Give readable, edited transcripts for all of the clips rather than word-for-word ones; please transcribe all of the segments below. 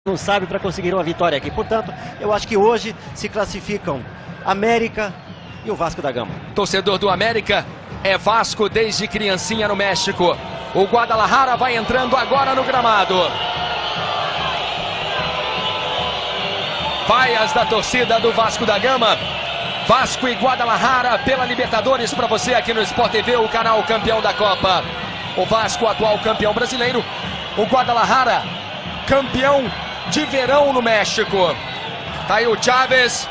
não sabe para conseguir uma vitória aqui. Portanto, eu acho que hoje se classificam América e o Vasco da Gama. Torcedor do América é Vasco desde criancinha no México. O Guadalajara vai entrando agora no gramado. Vaias da torcida do Vasco da Gama. Vasco e Guadalajara pela Libertadores para você aqui no Sport TV, o canal campeão da Copa. O Vasco, atual campeão brasileiro. O Guadalajara, campeão de verão no México. Tá aí o Chaves.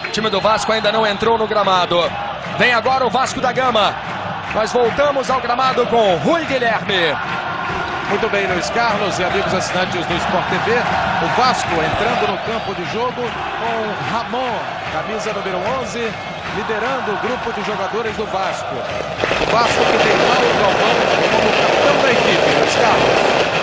O time do Vasco ainda não entrou no gramado. Vem agora o Vasco da Gama. Nós voltamos ao gramado com Rui Guilherme. Muito bem, Luiz Carlos e amigos assinantes do Sport TV. O Vasco entrando no campo de jogo com Ramon, camisa número 11, liderando o grupo de jogadores do Vasco. O Vasco que tem Mauro Galvão como capitão da equipe, Luiz Carlos.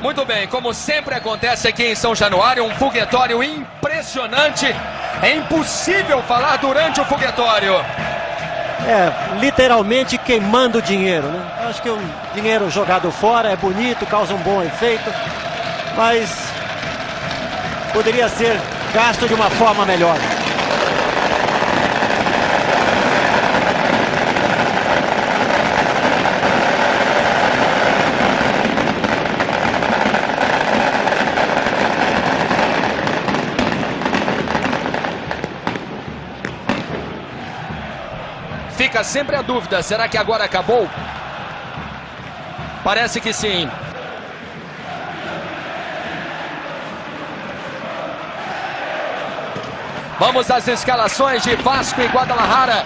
Muito bem, como sempre acontece aqui em São Januário, um foguetório impressionante. É impossível falar durante o foguetório. Literalmente queimando dinheiro, né? Acho que o dinheiro jogado fora é bonito, causa um bom efeito, mas poderia ser gasto de uma forma melhor. Fica sempre a dúvida, será que agora acabou? Parece que sim. Vamos às escalações de Vasco e Guadalajara.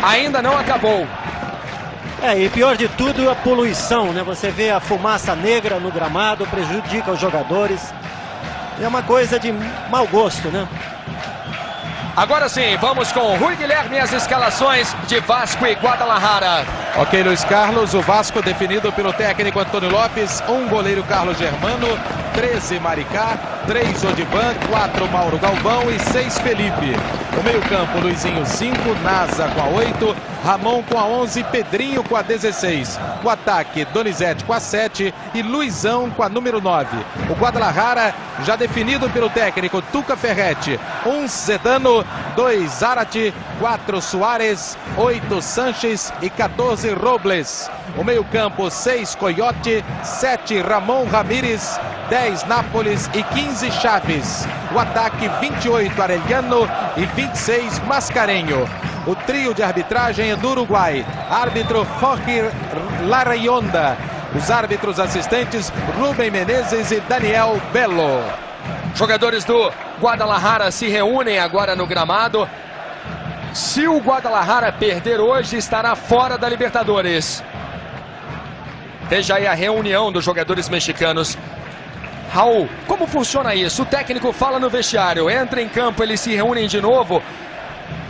Ainda não acabou. E pior de tudo, a poluição, né? Você vê a fumaça negra no gramado, prejudica os jogadores. É uma coisa de mau gosto, né? Agora sim, vamos com Rui Guilherme e as escalações de Vasco e Guadalajara. Ok, Luiz Carlos, o Vasco definido pelo técnico Antônio Lopes, 1 goleiro Carlos Germano, 13 Maricá, 3 Odivan, 4 Mauro Galvão e 6 Felipe. O meio-campo, Luizinho 5, Nasa com a 8, Ramon com a 11, Pedrinho com a 16. O ataque, Donizete com a 7 e Luizão com a número 9. O Guadalajara já definido pelo técnico Tuca Ferretti, 1 Zedano, 2 Zarate, 4 Soares, 8 Sanches e 14 Robles. O meio-campo, 6 Coyote, 7 Ramon Ramírez, 10 Nápoles e 15 Chaves. O ataque, 28 Arellano e 26 Mascarenho. O trio de arbitragem é do Uruguai. Árbitro Jorge Larayonda. Os árbitros assistentes, Rubem Menezes e Daniel Belo. Jogadores do Guadalajara se reúnem agora no gramado. Se o Guadalajara perder hoje, estará fora da Libertadores. Veja aí a reunião dos jogadores mexicanos. Raul, como funciona isso? O técnico fala no vestiário, entra em campo, eles se reúnem de novo.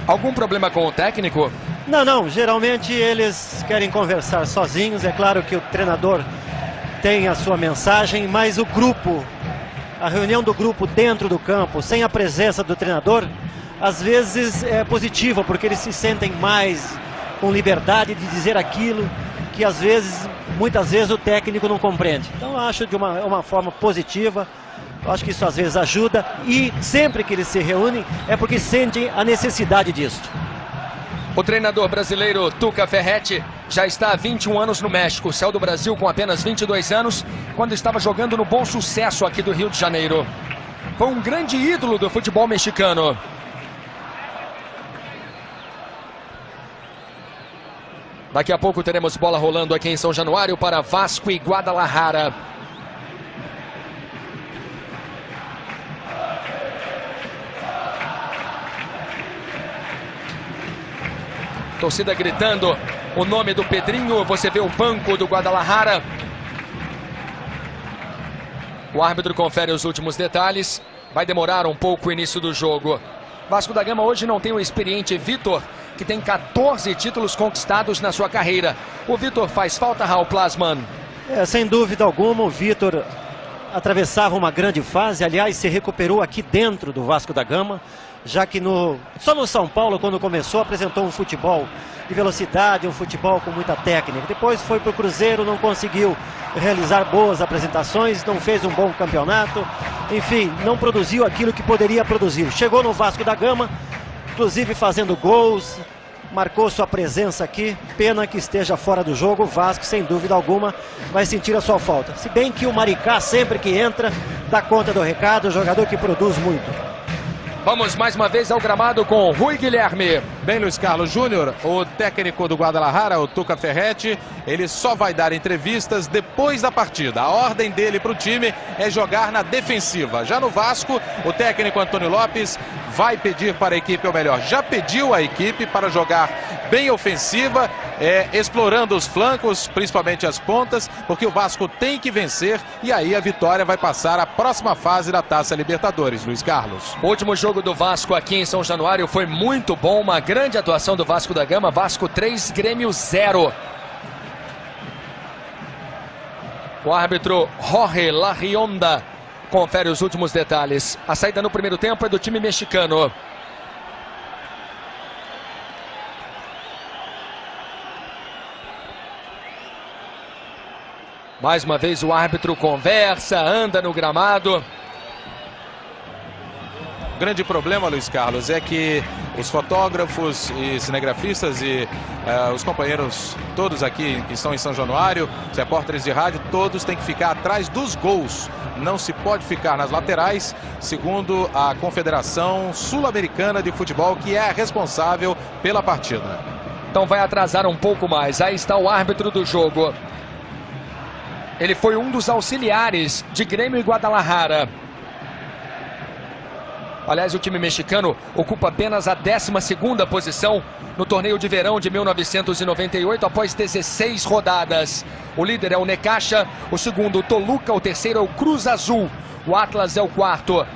Algum problema com o técnico? Não. Geralmente eles querem conversar sozinhos. É claro que o treinador tem a sua mensagem, mas o grupo, a reunião do grupo dentro do campo, sem a presença do treinador, às vezes é positiva, porque eles se sentem mais com liberdade de dizer aquilo que muitas vezes o técnico não compreende. Então eu acho de uma forma positiva. Eu acho que isso às vezes ajuda, e sempre que eles se reúnem é porque sentem a necessidade disso. O treinador brasileiro Tuca Ferretti já está há 21 anos no México. Saiu do Brasil com apenas 22 anos, quando estava jogando no Bom Sucesso aqui do Rio de Janeiro. Foi um grande ídolo do futebol mexicano. Daqui a pouco teremos bola rolando aqui em São Januário para Vasco e Guadalajara. Torcida gritando o nome do Pedrinho. Você vê o banco do Guadalajara. O árbitro confere os últimos detalhes. Vai demorar um pouco o início do jogo. Vasco da Gama hoje não tem o experiente Vitor, que tem 14 títulos conquistados na sua carreira. O Vitor faz falta, Raul Plasman? Sem dúvida alguma, o Vitor atravessava uma grande fase. Aliás, se recuperou aqui dentro do Vasco da Gama, já que só no São Paulo, quando começou, apresentou um futebol de velocidade, um futebol com muita técnica. Depois foi para o Cruzeiro, não conseguiu realizar boas apresentações, não fez um bom campeonato, enfim, não produziu aquilo que poderia produzir. Chegou no Vasco da Gama, inclusive fazendo gols, marcou sua presença aqui. Pena que esteja fora do jogo. O Vasco, sem dúvida alguma, vai sentir a sua falta. Se bem que o Maricá, sempre que entra, dá conta do recado, jogador que produz muito. Vamos mais uma vez ao gramado com Rui Guilherme. Bem, Luiz Carlos Júnior, o técnico do Guadalajara, o Tuca Ferretti, ele só vai dar entrevistas depois da partida. A ordem dele para o time é jogar na defensiva. Já no Vasco, o técnico Antônio Lopes vai pedir para a equipe, ou melhor, já pediu à equipe para jogar bem ofensiva, explorando os flancos, principalmente as pontas, porque o Vasco tem que vencer e aí a vitória vai passar à próxima fase da Taça Libertadores, Luiz Carlos. O último jogo do Vasco aqui em São Januário foi muito bom, uma grande atuação do Vasco da Gama. Vasco 3, Grêmio 0. O árbitro Jorge Larrionda confere os últimos detalhes. A saída no primeiro tempo é do time mexicano. Mais uma vez o árbitro conversa, anda no gramado. O grande problema, Luiz Carlos, é que os fotógrafos e cinegrafistas e os companheiros todos aqui que estão em São Januário, os repórteres de rádio, todos têm que ficar atrás dos gols. Não se pode ficar nas laterais, segundo a Confederação Sul-Americana de Futebol, que é a responsável pela partida. Então vai atrasar um pouco mais. Aí está o árbitro do jogo. Ele foi um dos auxiliares de Grêmio e Guadalajara. Aliás, o time mexicano ocupa apenas a 12ª posição no torneio de verão de 1998, após 16 rodadas. O líder é o Necaxa, o segundo o Toluca, o terceiro é o Cruz Azul, o Atlas é o quarto.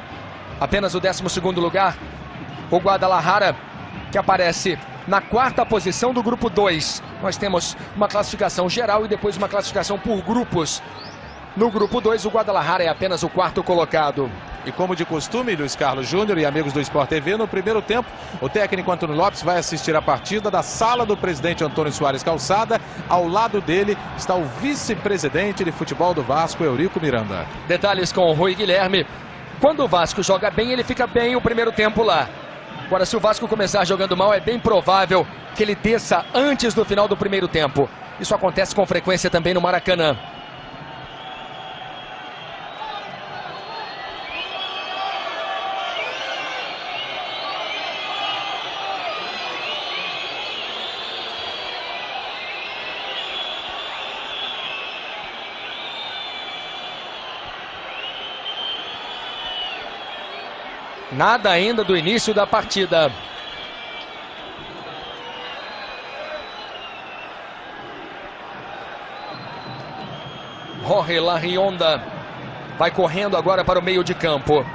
Apenas o 12º lugar, o Guadalajara, que aparece na 4ª posição do grupo 2. Nós temos uma classificação geral e depois uma classificação por grupos. No grupo 2, o Guadalajara é apenas o 4º colocado. E como de costume, Luiz Carlos Júnior e amigos do Sport TV, no primeiro tempo, o técnico Antônio Lopes vai assistir a partida da sala do presidente Antônio Soares Calçada. Ao lado dele está o vice-presidente de futebol do Vasco, Eurico Miranda. Detalhes com o Rui Guilherme. Quando o Vasco joga bem, ele fica bem o primeiro tempo lá. Agora, se o Vasco começar jogando mal, é bem provável que ele desça antes do final do primeiro tempo. Isso acontece com frequência também no Maracanã. Nada ainda do início da partida. Jorge Larrionda vai correndo agora para o meio de campo.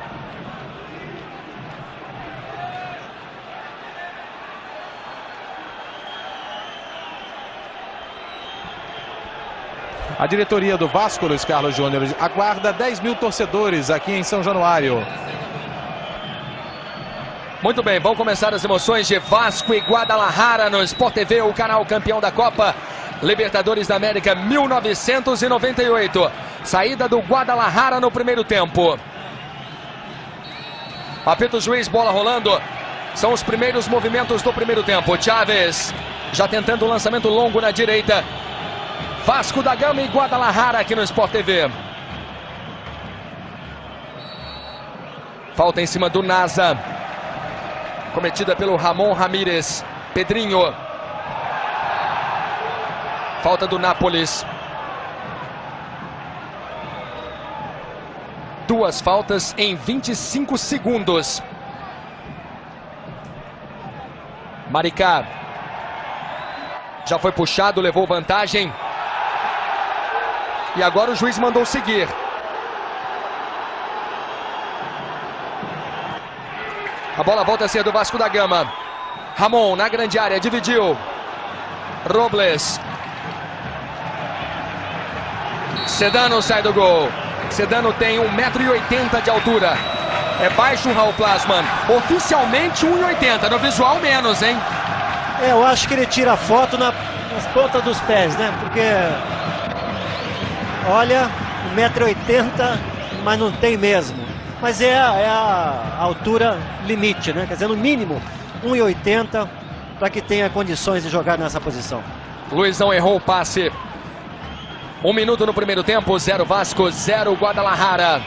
A diretoria do Vasco, Luiz Carlos Júnior, aguarda 10 mil torcedores aqui em São Januário. Muito bem, vão começar as emoções de Vasco e Guadalajara no Sport TV, o canal campeão da Copa Libertadores da América 1998. Saída do Guadalajara no primeiro tempo. Apita o juiz, bola rolando. São os primeiros movimentos do primeiro tempo. Chaves já tentando o lançamento longo na direita. Vasco da Gama e Guadalajara aqui no Sport TV. Falta em cima do Nasa. Cometida pelo Ramon Ramírez. Pedrinho. Falta do Nápoles. 2 faltas em 25 segundos. Maricá. Já foi puxado, levou vantagem. E agora o juiz mandou seguir. A bola volta a ser do Vasco da Gama. Ramon na grande área, dividiu. Robles. Sedano sai do gol. Sedano tem 1,80 m de altura. É baixo o Raul Plasman. Oficialmente 1,80 m, no visual menos, hein? Eu acho que ele tira a foto nas pontas dos pés, né? Porque, olha, 1,80 m, mas não tem mesmo. Mas é a altura limite, né? Quer dizer, no mínimo 1,80 m para que tenha condições de jogar nessa posição. Luizão errou o passe. 1 minuto no primeiro tempo, 0 Vasco, 0 Guadalajara.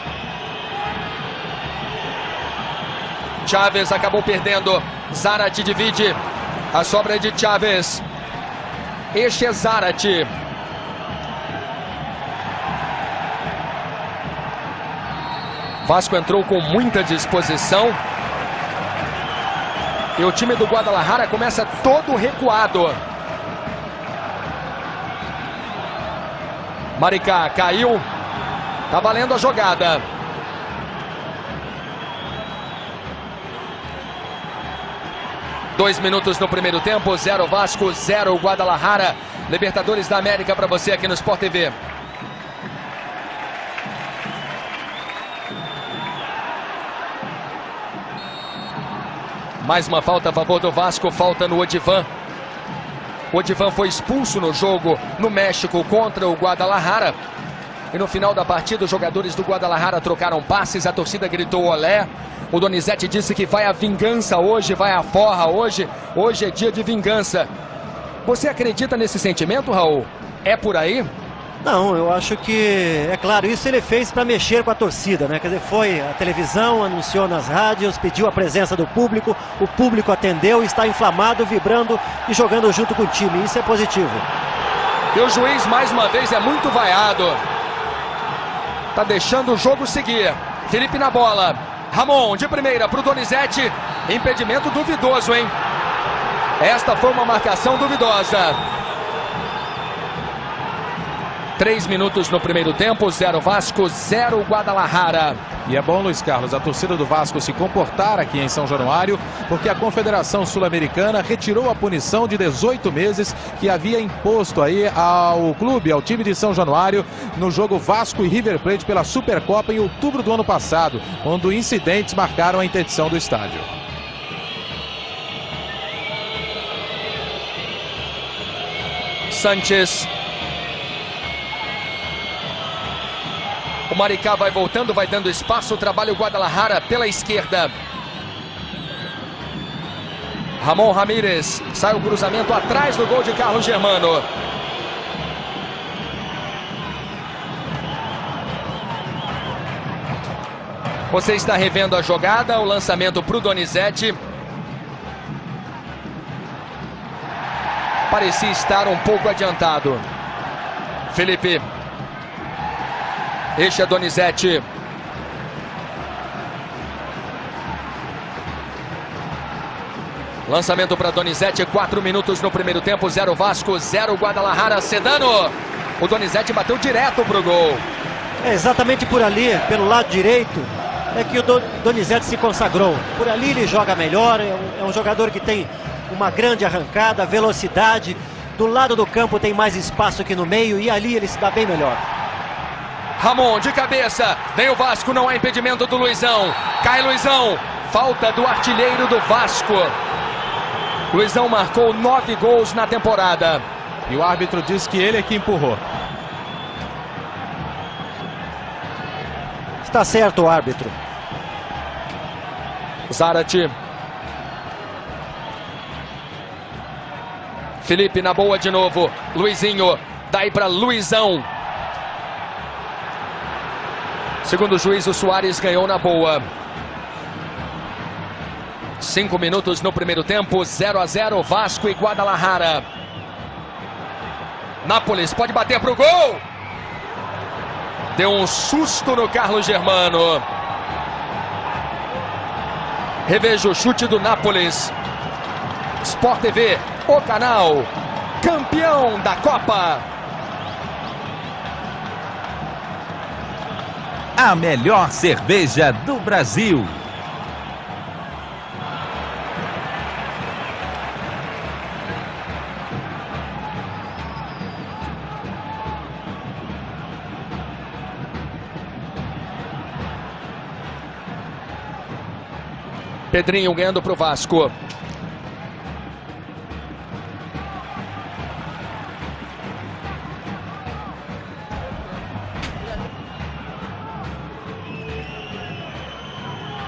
Chaves acabou perdendo. Zarate divide. A sobra é de Chaves. Este é Zarate. Vasco entrou com muita disposição. E o time do Guadalajara começa todo recuado. Maricá caiu. Tá valendo a jogada. Dois minutos no primeiro tempo, 0 Vasco, 0 Guadalajara. Libertadores da América para você aqui no Sport TV. Mais uma falta a favor do Vasco, falta no Odivan. O Odivan foi expulso no jogo no México contra o Guadalajara. E no final da partida, os jogadores do Guadalajara trocaram passes, a torcida gritou olé. O Donizete disse que vai a vingança hoje, vai a forra hoje. Hoje é dia de vingança. Você acredita nesse sentimento, Raul? É por aí? Não, eu acho que, é claro, isso ele fez para mexer com a torcida, né? Quer dizer, foi à televisão, anunciou nas rádios, pediu a presença do público, o público atendeu, está inflamado, vibrando e jogando junto com o time, isso é positivo. E o juiz, mais uma vez, é muito vaiado. Tá deixando o jogo seguir. Felipe na bola. Ramon de primeira para o Donizete. Impedimento duvidoso, hein? Esta foi uma marcação duvidosa. 3 minutos no primeiro tempo, 0 Vasco, 0 Guadalajara. E é bom, Luiz Carlos, a torcida do Vasco se comportar aqui em São Januário, porque a Confederação Sul-Americana retirou a punição de 18 meses que havia imposto aí ao clube, ao time de São Januário, no jogo Vasco e River Plate pela Supercopa em outubro do ano passado, quando incidentes marcaram a interdição do estádio. Sanches. O Maricá vai voltando, vai dando espaço, trabalha o Guadalajara pela esquerda. Ramon Ramírez, sai o cruzamento atrás do gol de Carlos Germano. Você está revendo a jogada, o lançamento para o Donizete. Parecia estar um pouco adiantado. Felipe. Este é Donizete. Lançamento para Donizete, 4 minutos no primeiro tempo, 0 Vasco, 0 Guadalajara. Sedano. O Donizete bateu direto para o gol. É exatamente por ali, pelo lado direito, é que o Donizete se consagrou. Por ali ele joga melhor, é um jogador que tem uma grande arrancada, velocidade. Do lado do campo tem mais espaço que no meio e ali ele se dá bem melhor. Ramon de cabeça, vem o Vasco, não há impedimento do Luizão. Cai Luizão, falta do artilheiro do Vasco. Luizão marcou 9 gols na temporada. E o árbitro diz que ele é que empurrou. Está certo o árbitro. Zarate. Felipe na boa de novo. Luizinho. Daí para Luizão. Segundo o juiz, o Soares ganhou na boa. 5 minutos no primeiro tempo. 0-0. Vasco e Guadalajara. Nápoles pode bater para o gol. Deu um susto no Carlos Germano. Reveja o chute do Nápoles. Sport TV, o canal campeão da Copa. A melhor cerveja do Brasil. Pedrinho ganhando para o Vasco.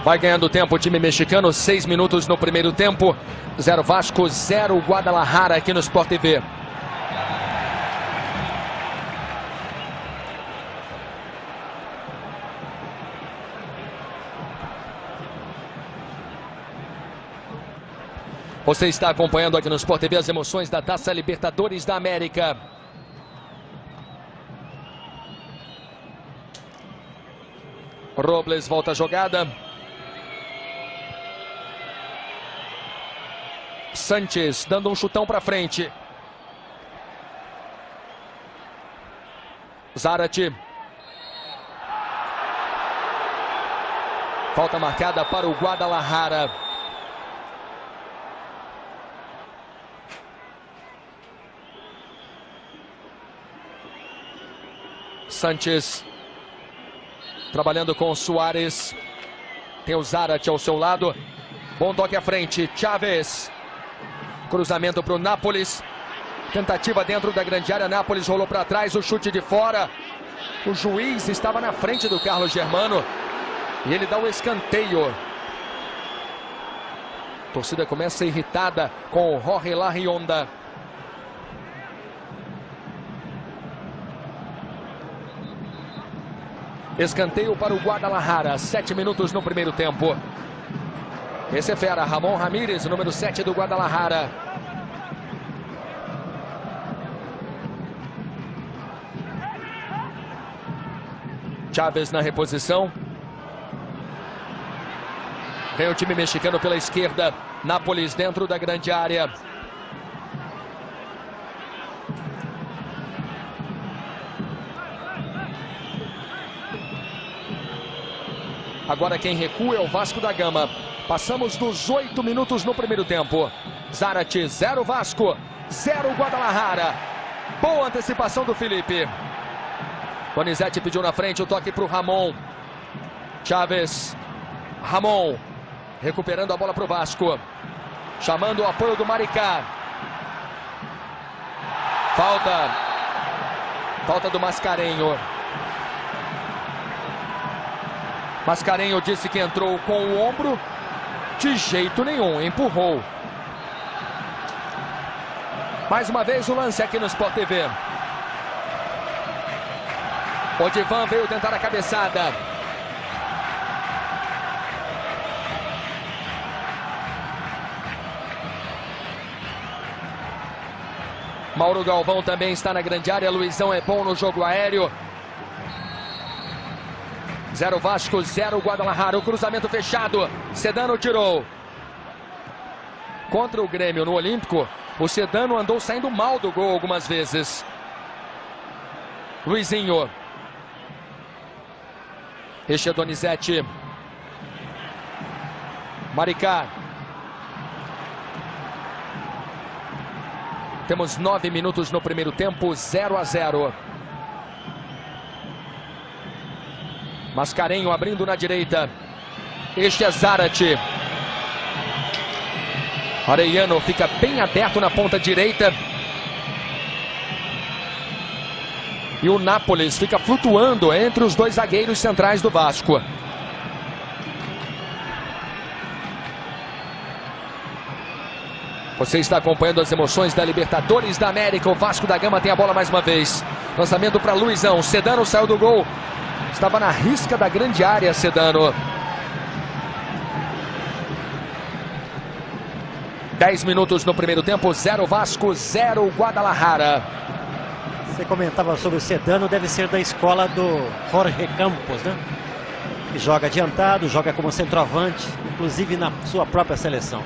Vai ganhando tempo o time mexicano. 6 minutos no primeiro tempo. 0 Vasco, 0 Guadalajara aqui no Sport TV. Você está acompanhando aqui no Sport TV as emoções da Taça Libertadores da América. Robles volta a jogada. Sanches dando um chutão para frente. Zarate. Falta marcada para o Guadalajara. Sanches trabalhando com o Soares. Tem o Zarate ao seu lado. Bom toque à frente. Chaves. Cruzamento para o Nápoles. Tentativa dentro da grande área. Nápoles rolou para trás. O chute de fora. O juiz estava na frente do Carlos Germano. E ele dá o escanteio. A torcida começa irritada com o Jorge Larrionda. Escanteio para o Guadalajara. 7 minutos no primeiro tempo. Esse é fera. Ramon Ramírez, número 7 do Guadalajara. Chaves na reposição. Vem o time mexicano pela esquerda. Nápoles dentro da grande área. Agora quem recua é o Vasco da Gama. Passamos dos 8 minutos no primeiro tempo. Zarate, 0 Vasco, 0 Guadalajara. Boa antecipação do Felipe. Donizete pediu na frente o toque para o Ramon. Chaves. Ramon. Recuperando a bola para o Vasco. Chamando o apoio do Maricá. Falta do Mascarenho. Mascarenho disse que entrou com o ombro. De jeito nenhum, empurrou. Mais uma vez o lance aqui no Sport TV. Odivan veio tentar a cabeçada. Mauro Galvão também está na grande área. Luizão é bom no jogo aéreo. 0 Vasco, 0 Guadalajara. O cruzamento fechado. Sedano tirou. Contra o Grêmio no Olímpico, o Sedano andou saindo mal do gol algumas vezes. Luizinho. Este é Donizete. Maricá. Temos 9 minutos no primeiro tempo, 0-0. Mascarenho abrindo na direita. Este é Zarate. Arellano fica bem aberto na ponta direita. E o Nápoles fica flutuando entre os dois zagueiros centrais do Vasco. Você está acompanhando as emoções da Libertadores da América. O Vasco da Gama tem a bola mais uma vez. Lançamento para Luizão. Sedano saiu do gol. Estava na risca da grande área, Sedano. 10 minutos no primeiro tempo. 0 Vasco, 0 Guadalajara. Você comentava sobre o Sedano, deve ser da escola do Jorge Campos, né? Que joga adiantado, joga como centroavante, inclusive na sua própria seleção.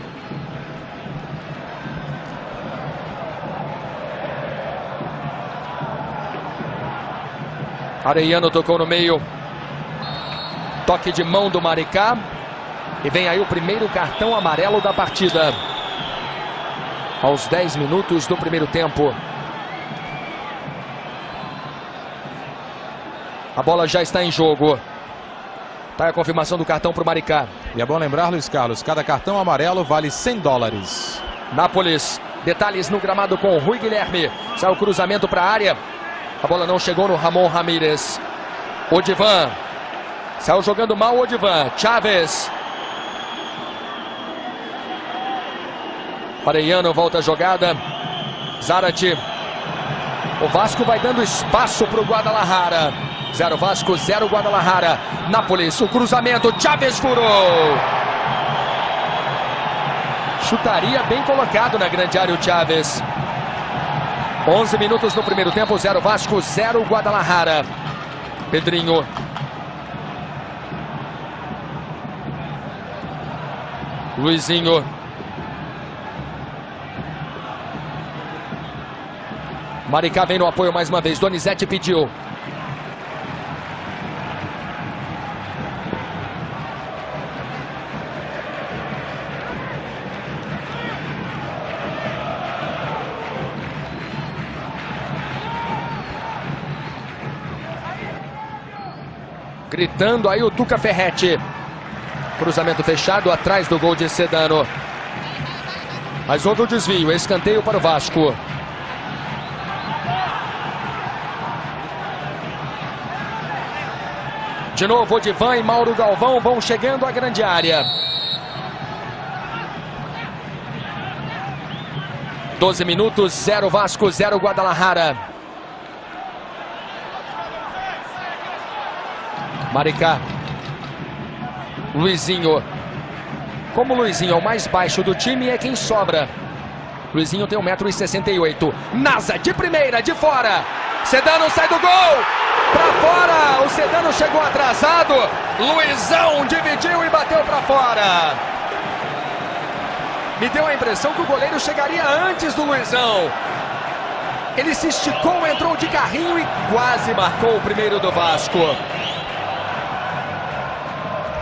Arellano tocou no meio. Toque de mão do Maricá. E vem aí o primeiro cartão amarelo da partida. Aos 10 minutos do primeiro tempo. A bola já está em jogo. Tá a confirmação do cartão para o Maricá. E é bom lembrar, Luiz Carlos, cada cartão amarelo vale $100. Nápoles. Detalhes no gramado com o Rui Guilherme. Sai o cruzamento para a área. A bola não chegou no Ramon Ramírez. Odivan. Saiu jogando mal o Odivan. Chaves. Arellano volta a jogada. Zarate. O Vasco vai dando espaço para o Guadalajara. 0 Vasco, 0 Guadalajara. Nápoles, o cruzamento. Chaves furou. Chutaria bem colocado na grande área o Chaves. 11 minutos no primeiro tempo. 0 Vasco, 0 Guadalajara. Pedrinho. Luizinho. Maricá vem no apoio mais uma vez. Donizete pediu. Gritando aí o Tuca Ferretti. Cruzamento fechado atrás do gol de Sedano. Mas houve o desvio. Escanteio para o Vasco. De novo, Odivan e Mauro Galvão vão chegando à grande área. 12 minutos, 0 Vasco, 0 Guadalajara. Maricá. Luizinho. Como o Luizinho é o mais baixo do time, é quem sobra. Luizinho tem 1,68 m. Nasa de primeira, de fora. Sedano sai do gol. Pra fora. O Sedano chegou atrasado. Luizão dividiu e bateu pra fora. Me deu a impressão que o goleiro chegaria antes do Luizão. Ele se esticou, entrou de carrinho e quase marcou o primeiro do Vasco.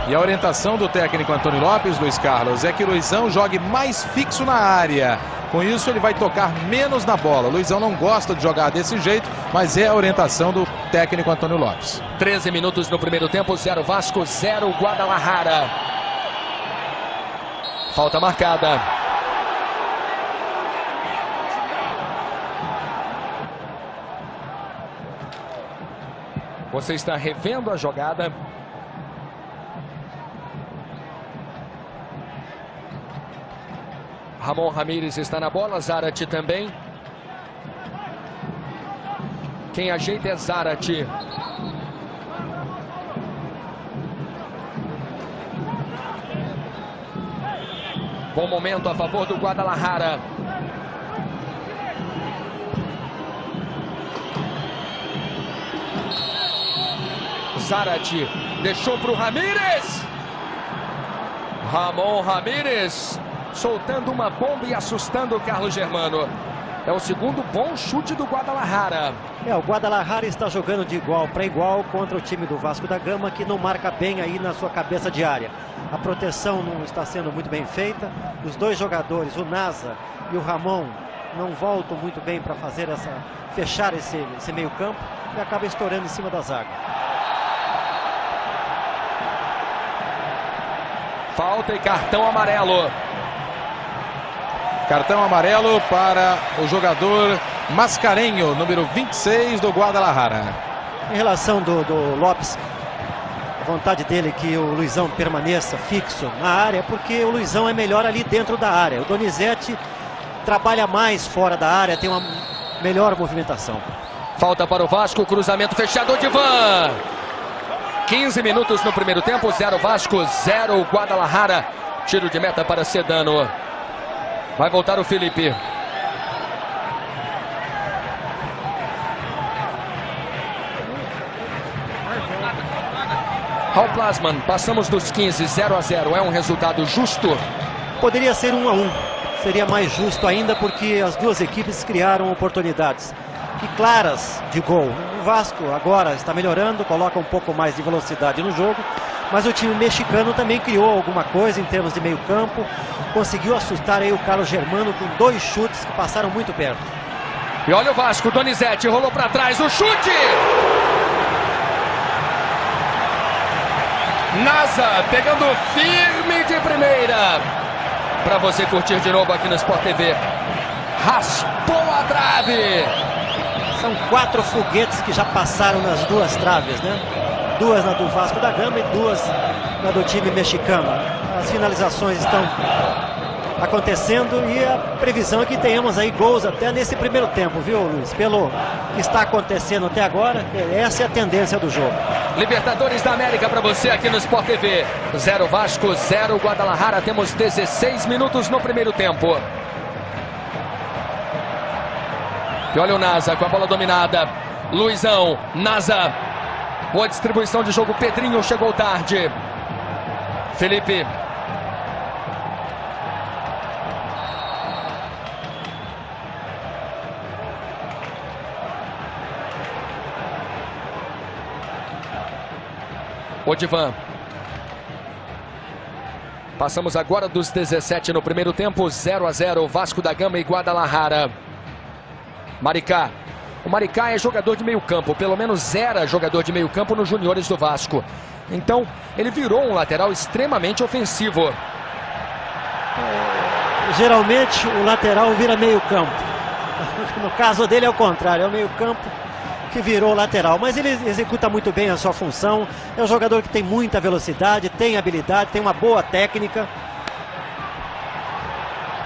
E a orientação do técnico Antônio Lopes, Luiz Carlos, é que o Luizão jogue mais fixo na área. Com isso ele vai tocar menos na bola. O Luizão não gosta de jogar desse jeito, mas é a orientação do técnico Antônio Lopes. 13 minutos no primeiro tempo, 0 Vasco, 0 Guadalajara. Falta marcada. Você está revendo a jogada. Ramon Ramírez está na bola, Zarate também. Quem ajeita é Zarate. Bom momento a favor do Guadalajara. Zarate deixou para o Ramírez. Ramon Ramírez soltando uma bomba e assustando o Carlos Germano. É o segundo bom chute do Guadalajara. O Guadalajara está jogando de igual para igual contra o time do Vasco da Gama, que não marca bem aí na sua cabeça de área. A proteção não está sendo muito bem feita. Os dois jogadores, o Nasa e o Ramon, não voltam muito bem para fazer fechar esse meio campo e acaba estourando em cima da zaga. Falta e cartão amarelo. Cartão amarelo para o jogador Mascarenho, número 26 do Guadalajara. Em relação do Lopes, a vontade dele é que o Luizão permaneça fixo na área, porque o Luizão é melhor ali dentro da área. O Donizete trabalha mais fora da área, tem uma melhor movimentação. Falta para o Vasco, cruzamento fechado, Odivan. 15 minutos no primeiro tempo, 0 Vasco, 0 Guadalajara. Tiro de meta para Sedano. Vai voltar o Felipe. Raul Plasman, passamos dos 15, 0-0. É um resultado justo? Poderia ser 1-1. Seria mais justo ainda porque as duas equipes criaram oportunidades e claras de gol. O Vasco agora está melhorando, coloca um pouco mais de velocidade no jogo, mas o time mexicano também criou alguma coisa em termos de meio campo. Conseguiu assustar aí o Carlos Germano com 2 chutes que passaram muito perto. E olha o Vasco, Donizete rolou para trás, o chute! Nasa pegando firme de primeira. Para você curtir de novo aqui no Sport TV. Raspou a trave. São 4 foguetes que já passaram nas 2 traves, né? 2 na do Vasco da Gama e 2 na do time mexicano. As finalizações estão acontecendo e a previsão é que tenhamos aí gols até nesse primeiro tempo, viu, Luiz? Pelo que está acontecendo até agora, essa é a tendência do jogo. Libertadores da América para você aqui no Sport TV. 0 Vasco, 0 Guadalajara. Temos 16 minutos no primeiro tempo. E olha o Nasa com a bola dominada. Luizão, Nasa. Boa distribuição de jogo. Pedrinho chegou tarde. Felipe. Odivan. Passamos agora dos 17 no primeiro tempo, 0-0, Vasco da Gama e Guadalajara. Maricá. O Maricá é jogador de meio campo, pelo menos era jogador de meio campo nos juniores do Vasco. Então, ele virou um lateral extremamente ofensivo. Geralmente, o lateral vira meio campo. No caso dele é o contrário, é o meio campo que virou lateral, mas ele executa muito bem a sua função. É um jogador que tem muita velocidade, tem habilidade, tem uma boa técnica.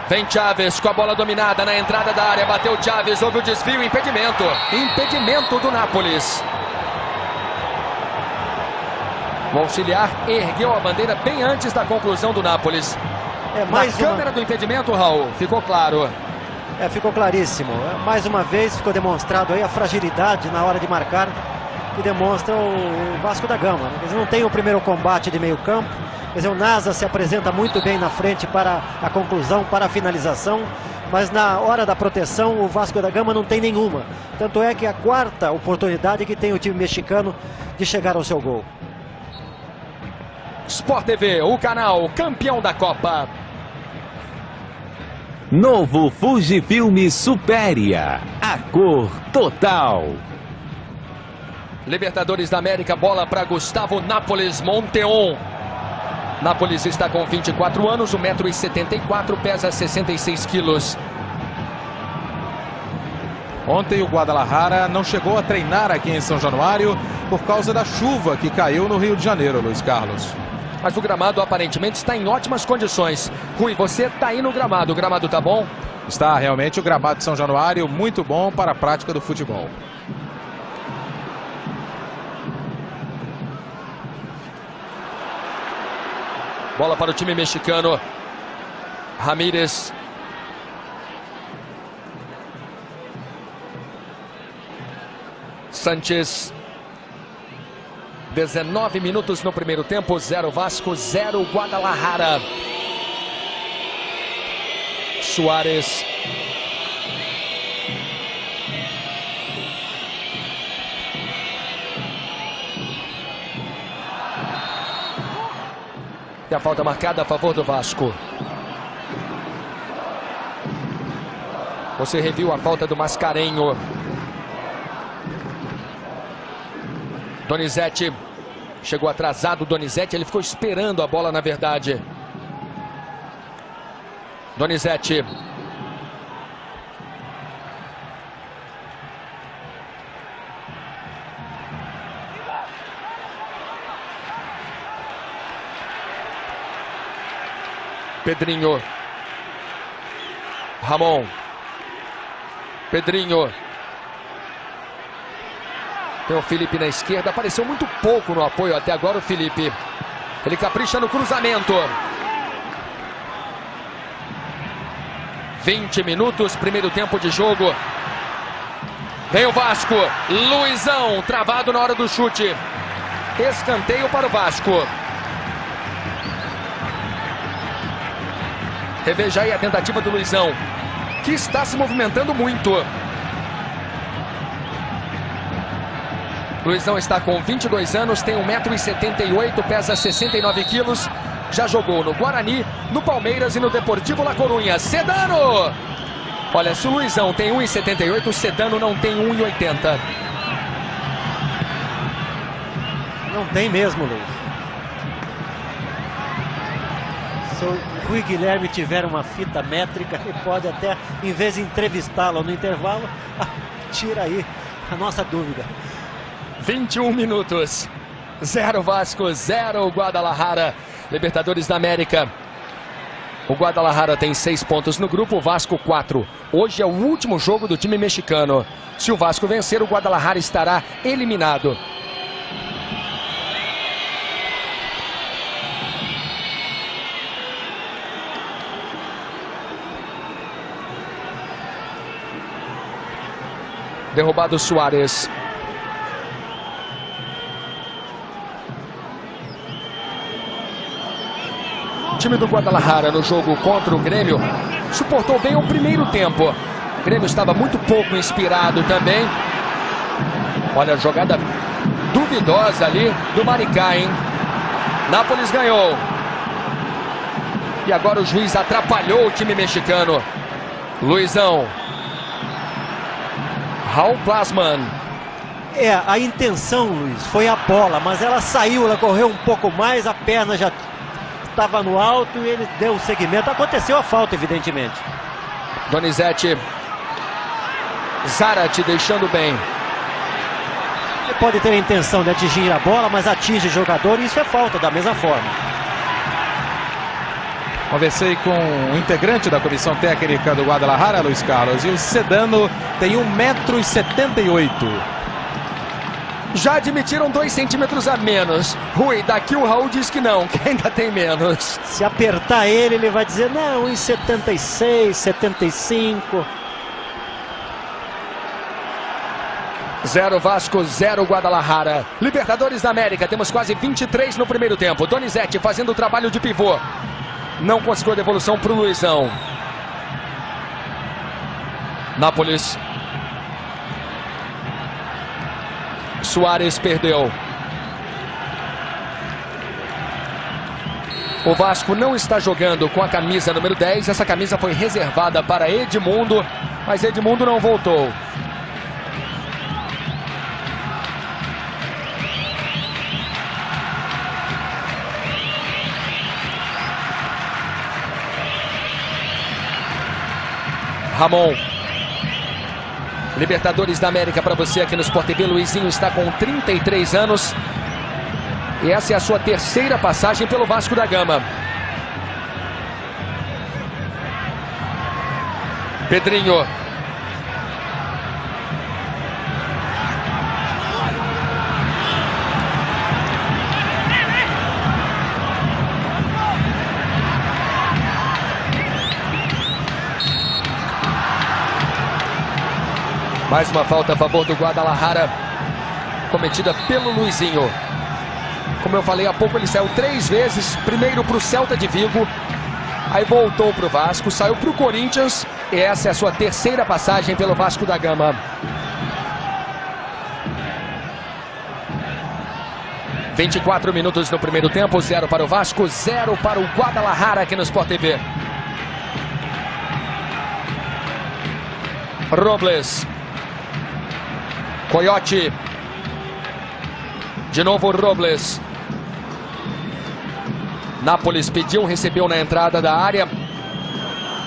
Vem Chaves com a bola dominada na entrada da área, bateu Chaves, houve o desvio, impedimento. Impedimento do Nápoles. O auxiliar ergueu a bandeira bem antes da conclusão do Nápoles. Na câmera do impedimento, Raul, ficou claro. Ficou claríssimo. Mais uma vez ficou demonstrado aí a fragilidade na hora de marcar que demonstra o Vasco da Gama. Eles não têm o primeiro combate de meio campo. Quer dizer, o Nasa se apresenta muito bem na frente para a conclusão, para a finalização, mas na hora da proteção o Vasco da Gama não tem nenhuma. Tanto é que é a 4ª oportunidade que tem o time mexicano de chegar ao seu gol. Sport TV, o canal campeão da Copa. Novo Fujifilm Superia, a cor total. Libertadores da América, bola para Gustavo Nápoles Monteon. Nápoles está com 24 anos, 1,74 m, pesa 66 quilos. Ontem o Guadalajara não chegou a treinar aqui em São Januário por causa da chuva que caiu no Rio de Janeiro, Luiz Carlos. Mas o gramado aparentemente está em ótimas condições. Rui, você está aí no gramado. O gramado está bom? Está realmente o gramado de São Januário muito bom para a prática do futebol. Bola para o time mexicano. Ramírez. Sánchez. 19 minutos no primeiro tempo, 0 Vasco, 0 Guadalajara. Suárez. E a falta marcada a favor do Vasco. Você reviu a falta do Mascarenho. Donizete, chegou atrasado o Donizete, ele ficou esperando a bola na verdade. Donizete. Pedrinho. Ramon. Pedrinho. Tem o Felipe na esquerda. Apareceu muito pouco no apoio até agora o Felipe. Ele capricha no cruzamento. 20 minutos, primeiro tempo de jogo. Vem o Vasco. Luizão, travado na hora do chute. Escanteio para o Vasco. Reveja aí a tentativa do Luizão, que está se movimentando muito. Luizão está com 22 anos, tem 1,78 m, pesa 69 quilos. Já jogou no Guarani, no Palmeiras e no Deportivo La Coruña. Sedano! Olha, se o Luizão tem 1,78 m, o Sedano não tem 1,80 m. Não tem mesmo, Luiz. Se o Rui Guilherme tiver uma fita métrica, ele pode até, em vez de entrevistá-lo no intervalo, tira aí a nossa dúvida. 21 minutos. 0 Vasco, 0 Guadalajara. Libertadores da América. O Guadalajara tem 6 pontos no grupo, o Vasco 4. Hoje é o último jogo do time mexicano. Se o Vasco vencer, o Guadalajara estará eliminado. Derrubado Suárez. O time do Guadalajara no jogo contra o Grêmio suportou bem o primeiro tempo. O Grêmio estava muito pouco inspirado também. Olha a jogada duvidosa ali do Maricá, hein? Nápoles ganhou. E agora o juiz atrapalhou o time mexicano. Luizão. Raul Plasman. A intenção, Luiz, foi a bola, mas ela saiu, ela correu um pouco mais, a perna já estava no alto e ele deu o segmento. Aconteceu a falta, evidentemente. Donizete. Zarate deixando bem. Ele pode ter a intenção de atingir a bola, mas atinge o jogador e isso é falta da mesma forma. Conversei com um integrante da comissão técnica do Guadalajara, Luiz Carlos, e o Sedano tem 1,78 m. Já admitiram 2 centímetros a menos. Rui, daqui o Raul diz que não, que ainda tem menos. Se apertar ele, ele vai dizer, não, 1,76, 75. 0 Vasco, 0 Guadalajara. Libertadores da América, temos quase 23 no primeiro tempo. Donizete fazendo o trabalho de pivô. Não conseguiu a devolução para o Luizão. Nápoles. Suárez perdeu. O Vasco não está jogando com a camisa número 10. Essa camisa foi reservada para Edmundo, mas Edmundo não voltou. Ramon. Libertadores da América para você aqui no Sport TV. Luizinho está com 33 anos. E essa é a sua terceira passagem pelo Vasco da Gama. Pedrinho. Mais uma falta a favor do Guadalajara, cometida pelo Luizinho. Como eu falei há pouco, ele saiu 3 vezes. Primeiro para o Celta de Vigo, aí voltou para o Vasco, saiu para o Corinthians. E essa é a sua terceira passagem pelo Vasco da Gama. 24 minutos no primeiro tempo, 0 para o Vasco, 0 para o Guadalajara aqui no Sport TV. Robles. Coyote. De novo Robles. Nápoles pediu, recebeu na entrada da área.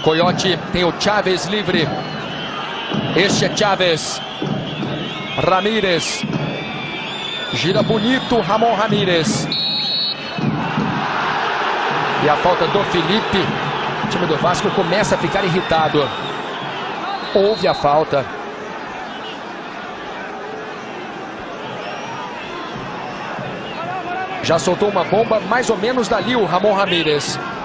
Coyote tem o Chaves livre. Este é Chaves. Ramírez. Gira bonito Ramon Ramírez. E a falta do Felipe. O time do Vasco começa a ficar irritado. Houve a falta. Já soltou uma bomba mais ou menos dali o Ramon Ramírez. –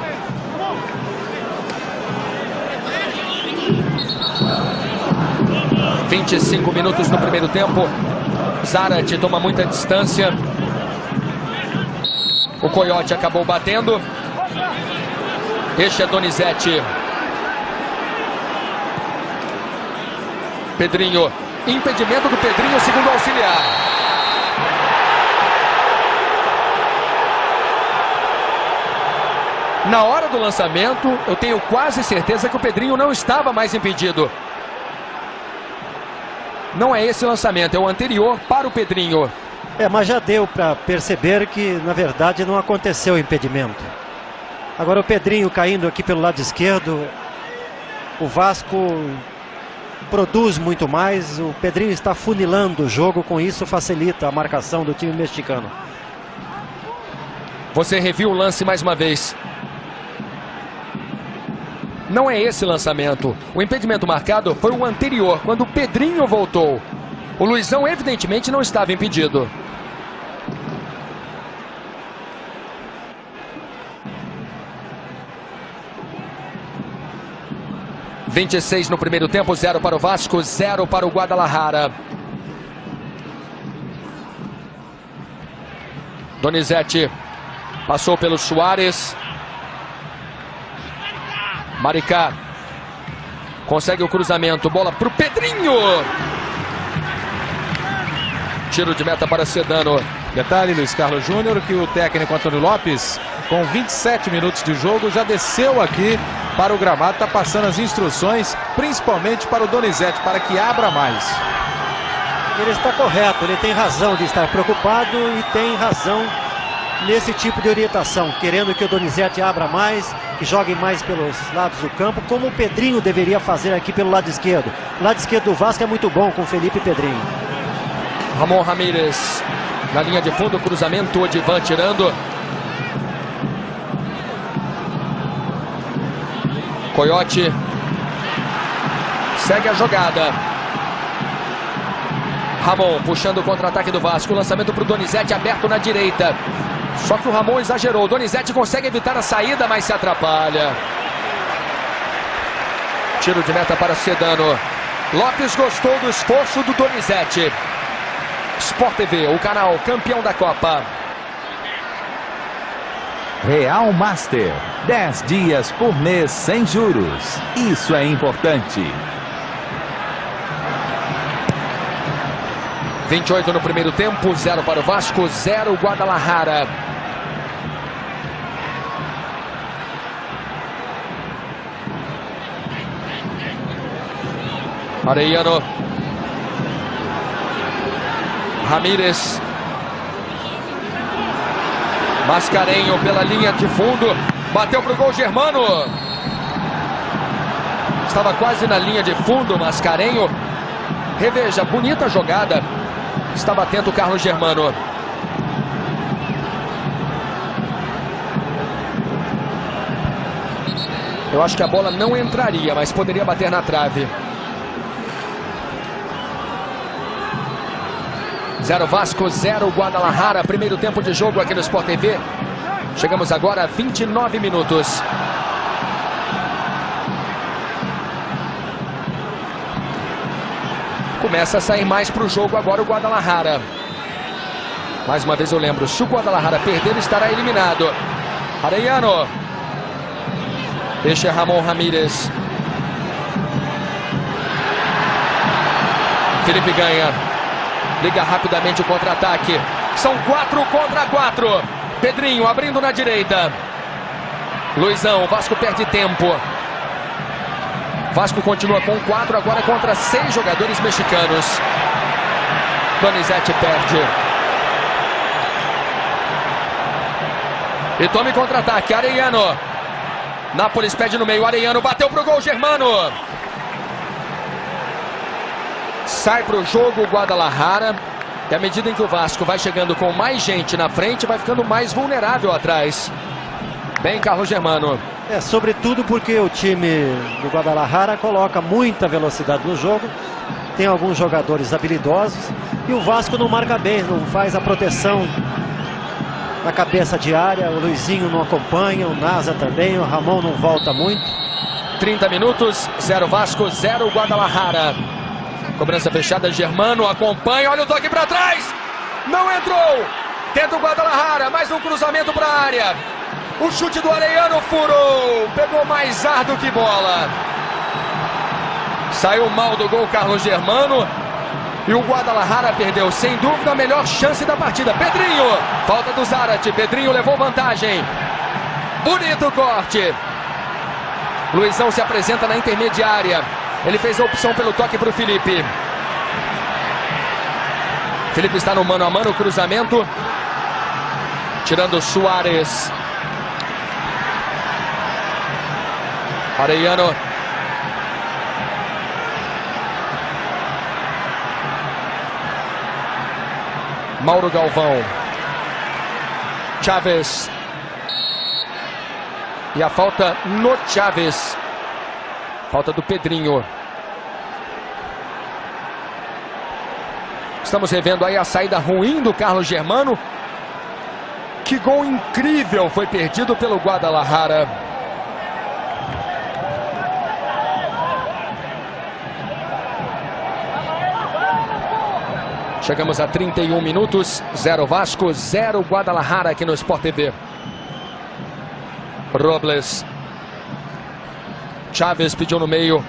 25 minutos no primeiro tempo. Zarate toma muita distância. O Coyote acabou batendo. Este é Donizete. Pedrinho. Impedimento do Pedrinho, segundo o auxiliar. Na hora do lançamento, eu tenho quase certeza que o Pedrinho não estava mais impedido. Não é esse lançamento, é o anterior para o Pedrinho. Mas já deu para perceber que, na verdade, não aconteceu impedimento. Agora o Pedrinho caindo aqui pelo lado esquerdo. O Vasco produz muito mais. O Pedrinho está funilando o jogo, com isso facilita a marcação do time mexicano. Você reviu o lance mais uma vez. Não é esse lançamento. O impedimento marcado foi o anterior, quando o Pedrinho voltou. O Luizão evidentemente não estava impedido. – 26 no primeiro tempo, 0 para o Vasco, 0 para o Guadalajara. Donizete passou pelo Soares. Maricá consegue o cruzamento, bola para o Pedrinho. Tiro de meta para Sedano. Detalhe, Luiz Carlos Júnior, que o técnico Antônio Lopes, com 27 minutos de jogo, já desceu aqui para o gramado, está passando as instruções, principalmente para o Donizete, para que abra mais. Ele está correto, ele tem razão de estar preocupado e tem razão nesse tipo de orientação, querendo que o Donizete abra mais, que jogue mais pelos lados do campo, como o Pedrinho deveria fazer aqui pelo lado esquerdo. O lado esquerdo do Vasco é muito bom com Felipe e Pedrinho. Ramon Ramírez na linha de fundo, cruzamento, Odivan tirando. Coyote segue a jogada. Ramon puxando o contra-ataque do Vasco, lançamento para o Donizete aberto na direita. Só que o Ramon exagerou. O Donizete consegue evitar a saída, mas se atrapalha. Tiro de meta para Sedano. Lopes gostou do esforço do Donizete. Sport TV, o canal campeão da Copa. Real Master, 10 dias por mês sem juros. Isso é importante. 28 no primeiro tempo, 0 para o Vasco, 0 Guadalajara. Arellano. Ramírez. Mascarenho pela linha de fundo. Bateu pro gol Germano. Estava quase na linha de fundo Mascarenho. Reveja, bonita jogada. Estava atento o Carlos Germano. Eu acho que a bola não entraria, mas poderia bater na trave. 0 Vasco, 0 Guadalajara. Primeiro tempo de jogo aqui no Sport TV. Chegamos agora a 29 minutos. Começa a sair mais para o jogo agora o Guadalajara. Mais uma vez eu lembro, se o Guadalajara perder, estará eliminado. Arellano. Este é Ramon Ramírez. Felipe ganha. Liga rapidamente o contra-ataque. São 4 contra 4. Pedrinho abrindo na direita. Luizão, o Vasco perde tempo. Vasco continua com 4, agora contra 6 jogadores mexicanos. Donizete perde. E tome contra-ataque, Arellano. Nápoles pede no meio, Arellano bateu pro gol, Germano. Sai pro jogo o Guadalajara. E à medida em que o Vasco vai chegando com mais gente na frente, vai ficando mais vulnerável atrás. Bem, Carlos Germano. Sobretudo porque o time do Guadalajara coloca muita velocidade no jogo. Tem alguns jogadores habilidosos. E o Vasco não marca bem, não faz a proteção na cabeça de área. O Luizinho não acompanha, o Nasa também, o Ramon não volta muito. 30 minutos, 0 Vasco, 0 Guadalajara. Cobrança fechada, Germano acompanha, olha o toque para trás. Não entrou. Tenta o Guadalajara, mais um cruzamento para a área. O chute do Arellano furou. Pegou mais ar do que bola. Saiu mal do gol Carlos Germano. E o Guadalajara perdeu, sem dúvida, a melhor chance da partida. Pedrinho, falta do Zarate. Pedrinho levou vantagem. Bonito corte. Luizão se apresenta na intermediária. Ele fez a opção pelo toque para o Felipe. Felipe está no mano a mano, cruzamento. Tirando o Suárez. Arellano. Mauro Galvão. Chaves. E a falta no Chaves. Falta do Pedrinho. Estamos revendo aí a saída ruim do Carlos Germano. Que gol incrível foi perdido pelo Guadalajara. Chegamos a 31 minutos, 0 Vasco, 0 Guadalajara aqui no Sport TV. Robles. Chaves pediu no meio.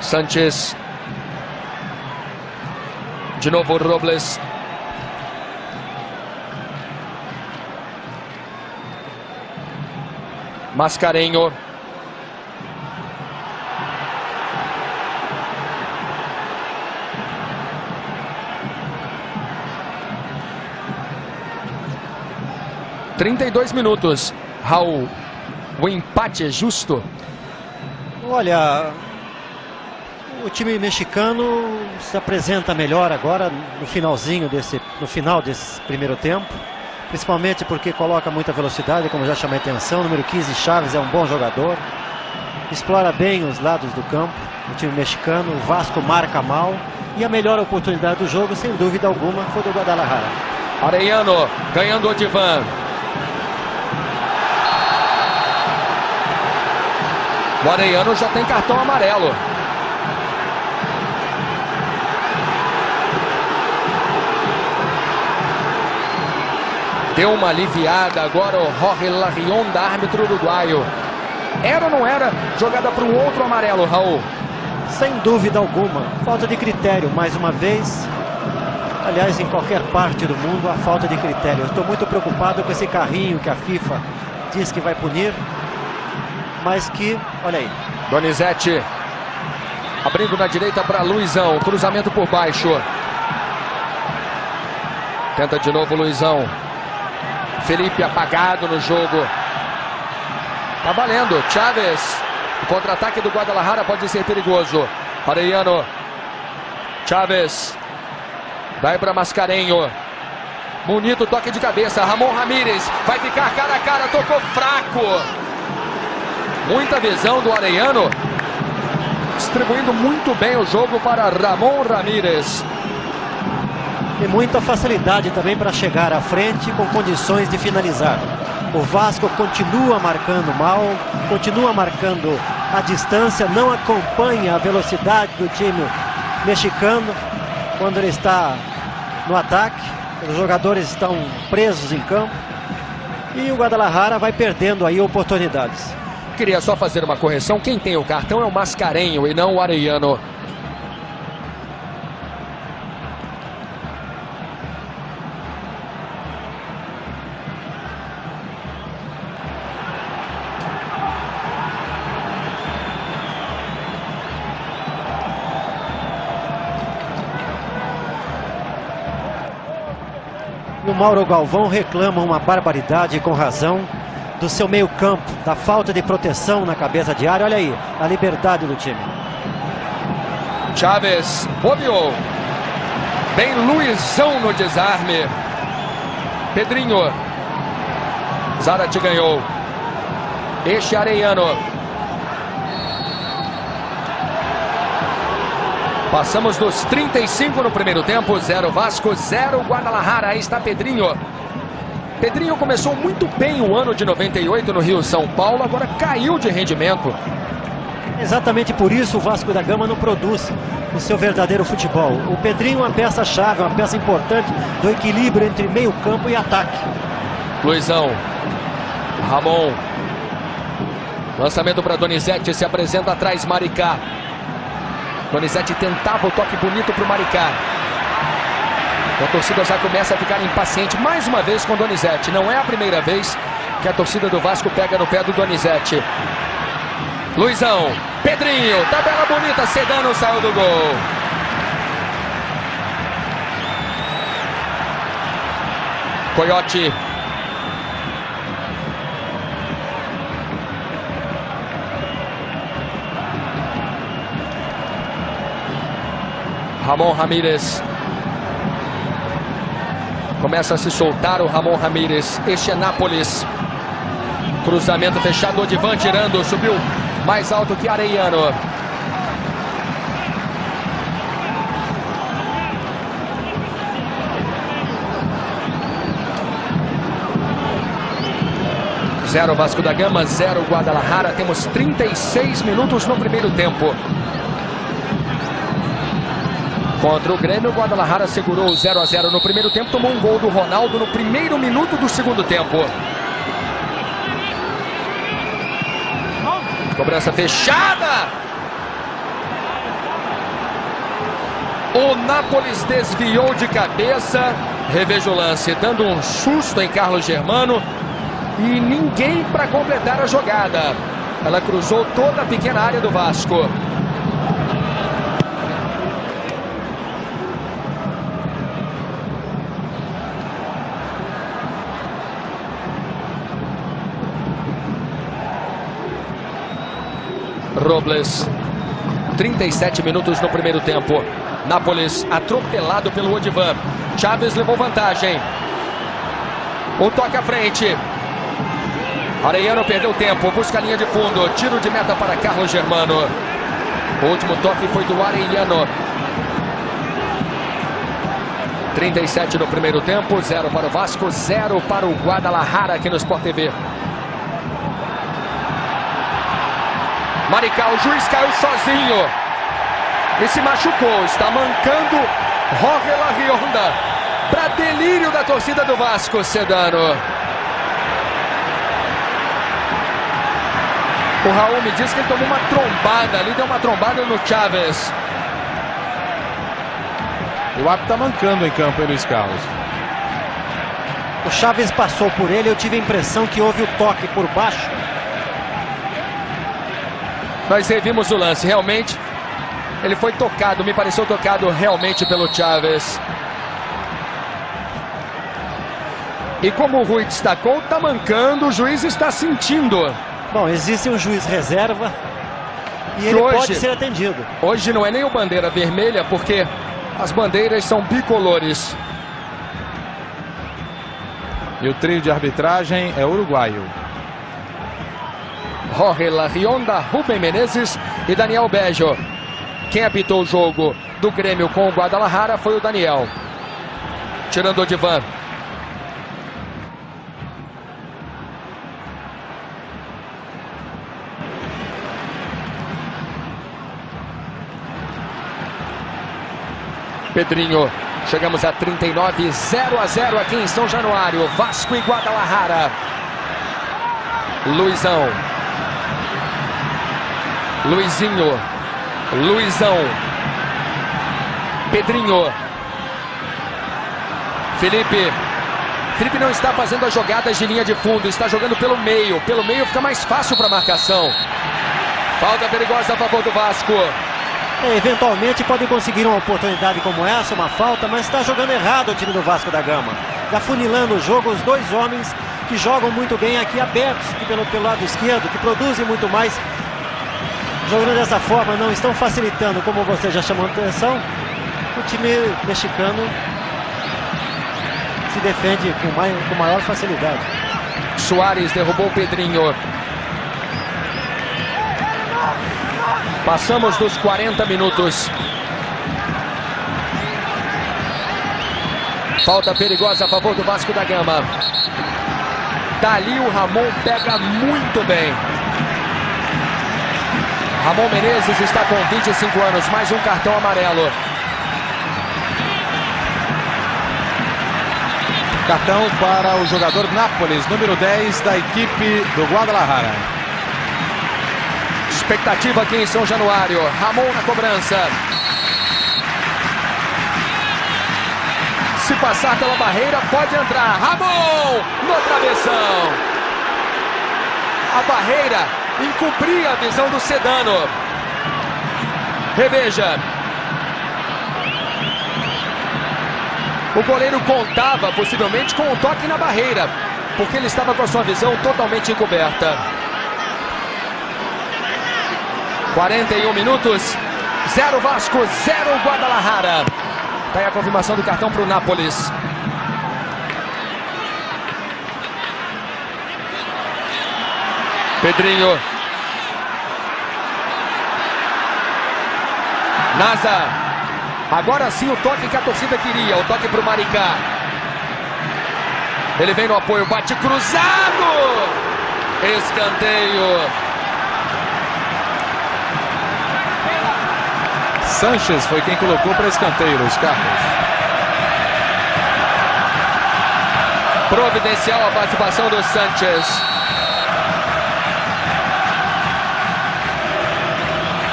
Sanchez. De novo Robles. Mascarenho. (32 minutos). Raul, o empate é justo? Olha, o time mexicano se apresenta melhor agora no final desse primeiro tempo, principalmente porque coloca muita velocidade, como já chamei a atenção. O número 15, Chaves, é um bom jogador, explora bem os lados do campo. O time mexicano, o Vasco marca mal, e a melhor oportunidade do jogo, sem dúvida alguma, foi do Guadalajara. Arellano ganhando o Odivan. O Arellano já tem cartão amarelo. Deu uma aliviada agora o Jorge Larrion, árbitro uruguaio. Era ou não era jogada para um outro amarelo, Raul? Sem dúvida alguma. Falta de critério, mais uma vez. Aliás, em qualquer parte do mundo, há falta de critério. Eu estou muito preocupado com esse carrinho que a FIFA diz que vai punir. Mas que, olha aí. Donizete abrindo na direita para Luizão. Cruzamento por baixo. Tenta de novo Luizão. Felipe apagado no jogo. Tá valendo. Chaves. O contra-ataque do Guadalajara pode ser perigoso. Arellano. Chaves. Vai para Mascarenho. Bonito toque de cabeça. Ramon Ramírez. Vai ficar cara a cara. Tocou fraco. Muita visão do Arellano, distribuindo muito bem o jogo para Ramon Ramírez. E muita facilidade também para chegar à frente com condições de finalizar. O Vasco continua marcando mal, continua marcando a distância, não acompanha a velocidade do time mexicano quando ele está no ataque. Os jogadores estão presos em campo e o Guadalajara vai perdendo aí oportunidades. Queria só fazer uma correção. Quem tem o cartão é o Mascarenho e não o Arellano. E o Mauro Galvão reclama uma barbaridade, com razão, do seu meio campo, da falta de proteção na cabeça de área. Olha aí, a liberdade do time. Chaves, bobeou. Bem Luizão no desarme. Pedrinho. Zarate ganhou. Este Arellano. Passamos dos 35 no primeiro tempo. 0 Vasco, 0 Guadalajara. Aí está Pedrinho. Pedrinho começou muito bem o ano de 98 no Rio São Paulo. Agora caiu de rendimento. Exatamente por isso o Vasco da Gama não produz o seu verdadeiro futebol. O Pedrinho é uma peça-chave, uma peça importante do equilíbrio entre meio campo e ataque. Luizão. Ramon. Lançamento para Donizete, se apresenta atrás Maricá. Donizete tentava o toque bonito para o Maricá. A torcida já começa a ficar impaciente mais uma vez com Donizete. Não é a primeira vez que a torcida do Vasco pega no pé do Donizete. Luizão, Pedrinho, tabela bonita, Sedano saiu do gol. Coyote. Ramon Ramírez. Começa a se soltar o Ramon Ramírez. Este é Nápoles. Cruzamento fechado, Odivan tirando, subiu mais alto que Arellano. Zero Vasco da Gama, 0 Guadalajara. Temos 36 minutos no primeiro tempo. Contra o Grêmio, o Guadalajara segurou o 0 a 0 no primeiro tempo. Tomou um gol do Ronaldo no primeiro minuto do segundo tempo. Cobrança fechada. O Nápoles desviou de cabeça. Reveja o lance, dando um susto em Carlos Germano. E ninguém para completar a jogada. Ela cruzou toda a pequena área do Vasco. Robles. 37 minutos no primeiro tempo. Nápoles atropelado pelo Odivan. Chaves levou vantagem. O toque à frente. Arellano perdeu tempo. Busca a linha de fundo. Tiro de meta para Carlos Germano. O último toque foi do Arellano. 37 no primeiro tempo. 0 para o Vasco. 0 para o Guadalajara aqui no Sport TV. Maricá, o juiz caiu sozinho e se machucou. Está mancando Jorge Larrionda. Para delírio da torcida do Vasco, Sedano. O Raul me disse que ele tomou uma trombada ali, deu uma trombada no Chaves. E o árbitro está mancando em campo, hein, Luiz Carlos? O Chaves passou por ele, eu tive a impressão que houve o toque por baixo. Nós revimos o lance, realmente ele foi tocado, me pareceu tocado realmente pelo Chaves. E como o Rui destacou, está mancando, o juiz está sentindo. Bom, existe um juiz reserva e ele hoje, pode ser atendido. Hoje não é nem o bandeira vermelha, porque as bandeiras são bicolores. E o trio de arbitragem é uruguaio. Jorge Larrionda, Rubem Menezes e Daniel Bejo. Quem apitou o jogo do Grêmio com o Guadalajara foi o Daniel. Tirando o Odivan. Pedrinho. Chegamos a 39, 0 a 0 aqui em São Januário. Vasco e Guadalajara. Luizão. Luizinho. Luizão. Pedrinho. Felipe. Felipe não está fazendo as jogadas de linha de fundo, está jogando pelo meio. Pelo meio fica mais fácil para a marcação. Falta perigosa a favor do Vasco. Eventualmente pode conseguir uma oportunidade como essa, uma falta, mas está jogando errado o time do Vasco da Gama. Está funilando o jogo, os dois homens que jogam muito bem aqui abertos, aqui pelo lado esquerdo, que produzem muito mais. Jogando dessa forma, não estão facilitando, como você já chamou a atenção. O time mexicano se defende com maior facilidade. Soares derrubou o Pedrinho. Passamos dos 40 minutos. Falta perigosa a favor do Vasco da Gama. Dali o Ramon pega muito bem. Ramon Menezes está com 25 anos, mais um cartão amarelo. Cartão para o jogador Nápoles, número 10 da equipe do Guadalajara. Expectativa aqui em São Januário. Ramon na cobrança. Se passar pela barreira, pode entrar. Ramon no travessão. A barreira encobria a visão do Sedano. Reveja. O goleiro contava possivelmente com um toque na barreira, porque ele estava com a sua visão totalmente encoberta. 41 minutos, 0 Vasco, 0 Guadalajara. Está aí a confirmação do cartão para o Nápoles. Pedrinho. Naza. Agora sim o toque que a torcida queria, o toque para o Maricá. Ele vem no apoio, bate cruzado. Escanteio. Sanches foi quem colocou para escanteio, Luiz Carlos. Providencial a participação do Sanches.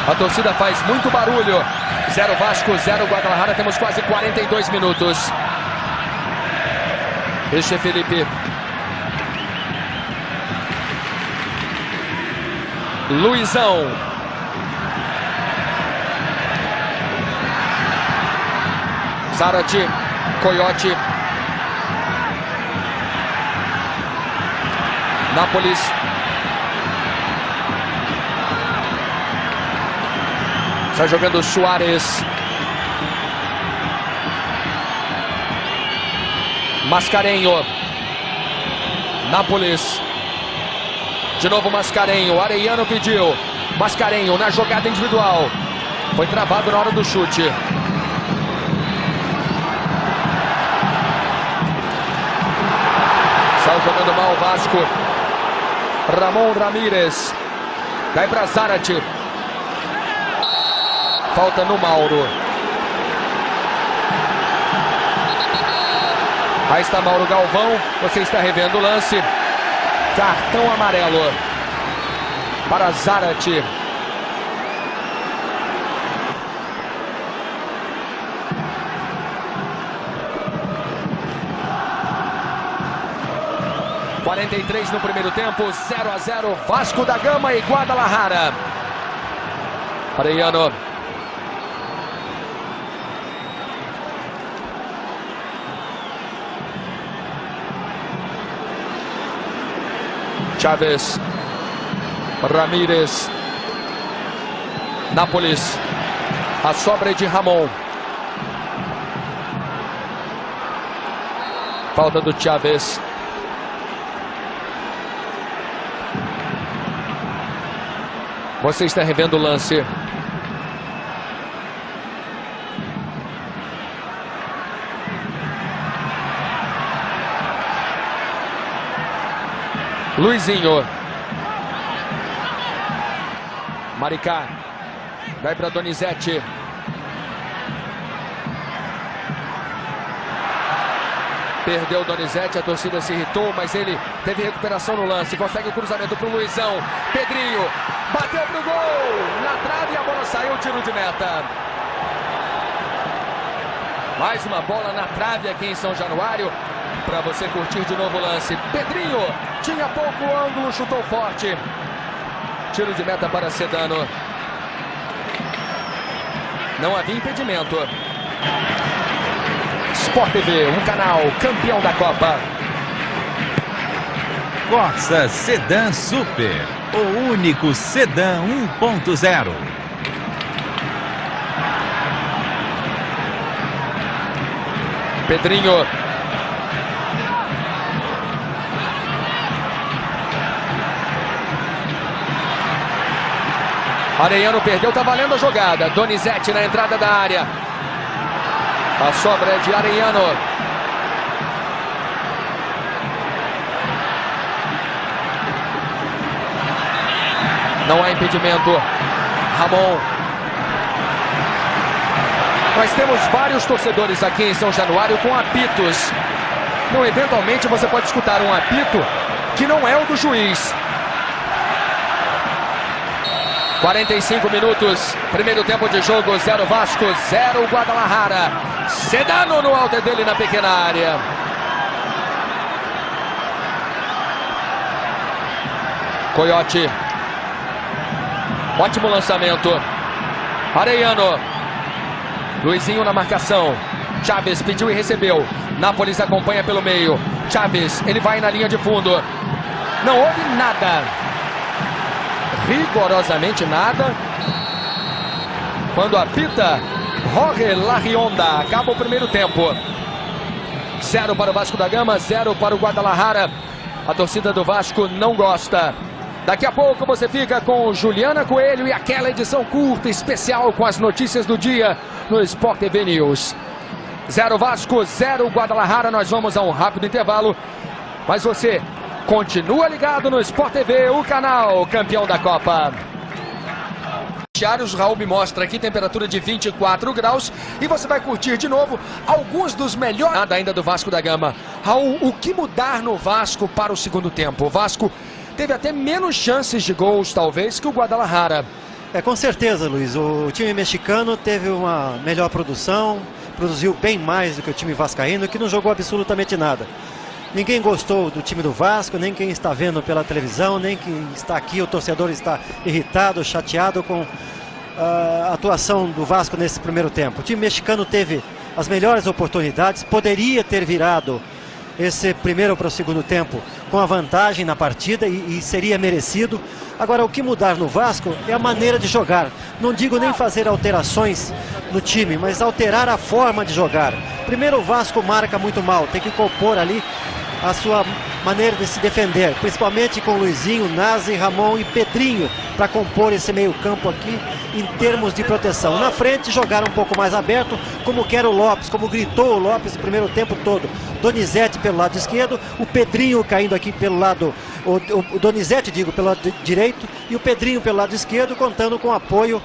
A torcida faz muito barulho. 0 Vasco, 0 Guadalajara. Temos quase 42 minutos. Este é Felipe. Luizão. Zarate. Coyote. Nápoles. Está jogando Soares. Mascarenho. Nápoles. De novo Mascarenho. Arellano pediu. Mascarenho na jogada individual. Foi travado na hora do chute. Saiu jogando mal o Vasco. Ramon Ramírez. Cai para Zarate. Falta no Mauro. Aí está Mauro Galvão. Você está revendo o lance. Cartão amarelo para Zarate. (43 no primeiro tempo, 0-0 Vasco da Gama e Guadalajara. Arellano. Chaves. Ramírez. Nápoles. A sobra é de Ramon. Falta do Chaves. Você está revendo o lance. Luizinho. Maricá. Vai para Donizete. Perdeu o Donizete, a torcida se irritou, mas ele teve recuperação no lance. Consegue o cruzamento para o Luizão. Pedrinho. Bateu pro gol. Na trave e a bola saiu, tiro de meta. Mais uma bola na trave aqui em São Januário. Para você curtir de novo o lance. Pedrinho tinha pouco ângulo, chutou forte. Tiro de meta para Sedano. Não havia impedimento. Sport TV, um canal campeão da Copa. Corsa Sedan Super, o único sedã 1.0. Pedrinho. Arellano perdeu, tá valendo a jogada. Donizete na entrada da área. A sobra é de Arellano. Não há impedimento. Ramon. Nós temos vários torcedores aqui em São Januário com apitos. Então, eventualmente, você pode escutar um apito que não é o do juiz. 45 minutos, primeiro tempo de jogo, 0 Vasco, 0 Guadalajara. Sedano no alto dele na pequena área. Coyote. Ótimo lançamento. Arellano. Luizinho na marcação. Chaves pediu e recebeu. Nápoles acompanha pelo meio. Chaves, ele vai na linha de fundo. Não houve nada. Rigorosamente nada. Quando apita Jorge Larrionda. Acaba o primeiro tempo. 0 para o Vasco da Gama, 0 para o Guadalajara. A torcida do Vasco não gosta. Daqui a pouco você fica com Juliana Coelho e aquela edição curta, especial, com as notícias do dia no Sport TV News. 0 Vasco, 0 Guadalajara. Nós vamos a um rápido intervalo. Mas você continua ligado no Sport TV, o canal campeão da Copa. Raul me mostra aqui temperatura de 24 graus e você vai curtir de novo alguns dos melhores nada ainda do Vasco da Gama. Raul, o que mudar no Vasco para o segundo tempo? O Vasco teve até menos chances de gols, talvez, que o Guadalajara. Com certeza, Luiz. O time mexicano teve uma melhor produção, produziu bem mais do que o time vascaíno, que não jogou absolutamente nada. Ninguém gostou do time do Vasco, nem quem está vendo pela televisão, nem quem está aqui. O torcedor está irritado, chateado com a atuação do Vasco nesse primeiro tempo. O time mexicano teve as melhores oportunidades, poderia ter virado esse primeiro para o segundo tempo com a vantagem na partida e seria merecido. Agora, o que mudar no Vasco é a maneira de jogar. Não digo nem fazer alterações no time, mas alterar a forma de jogar. Primeiro, o Vasco marca muito mal, tem que compor ali a sua maneira de se defender, principalmente com Luizinho, Nazi, Ramon e Pedrinho para compor esse meio campo aqui em termos de proteção. Na frente, jogar um pouco mais aberto, como quer o Lopes, como gritou o Lopes o primeiro tempo todo. Donizete pelo lado esquerdo, o Pedrinho caindo aqui pelo lado, o Donizete, digo, pelo lado direito, e o Pedrinho pelo lado esquerdo, contando com o apoio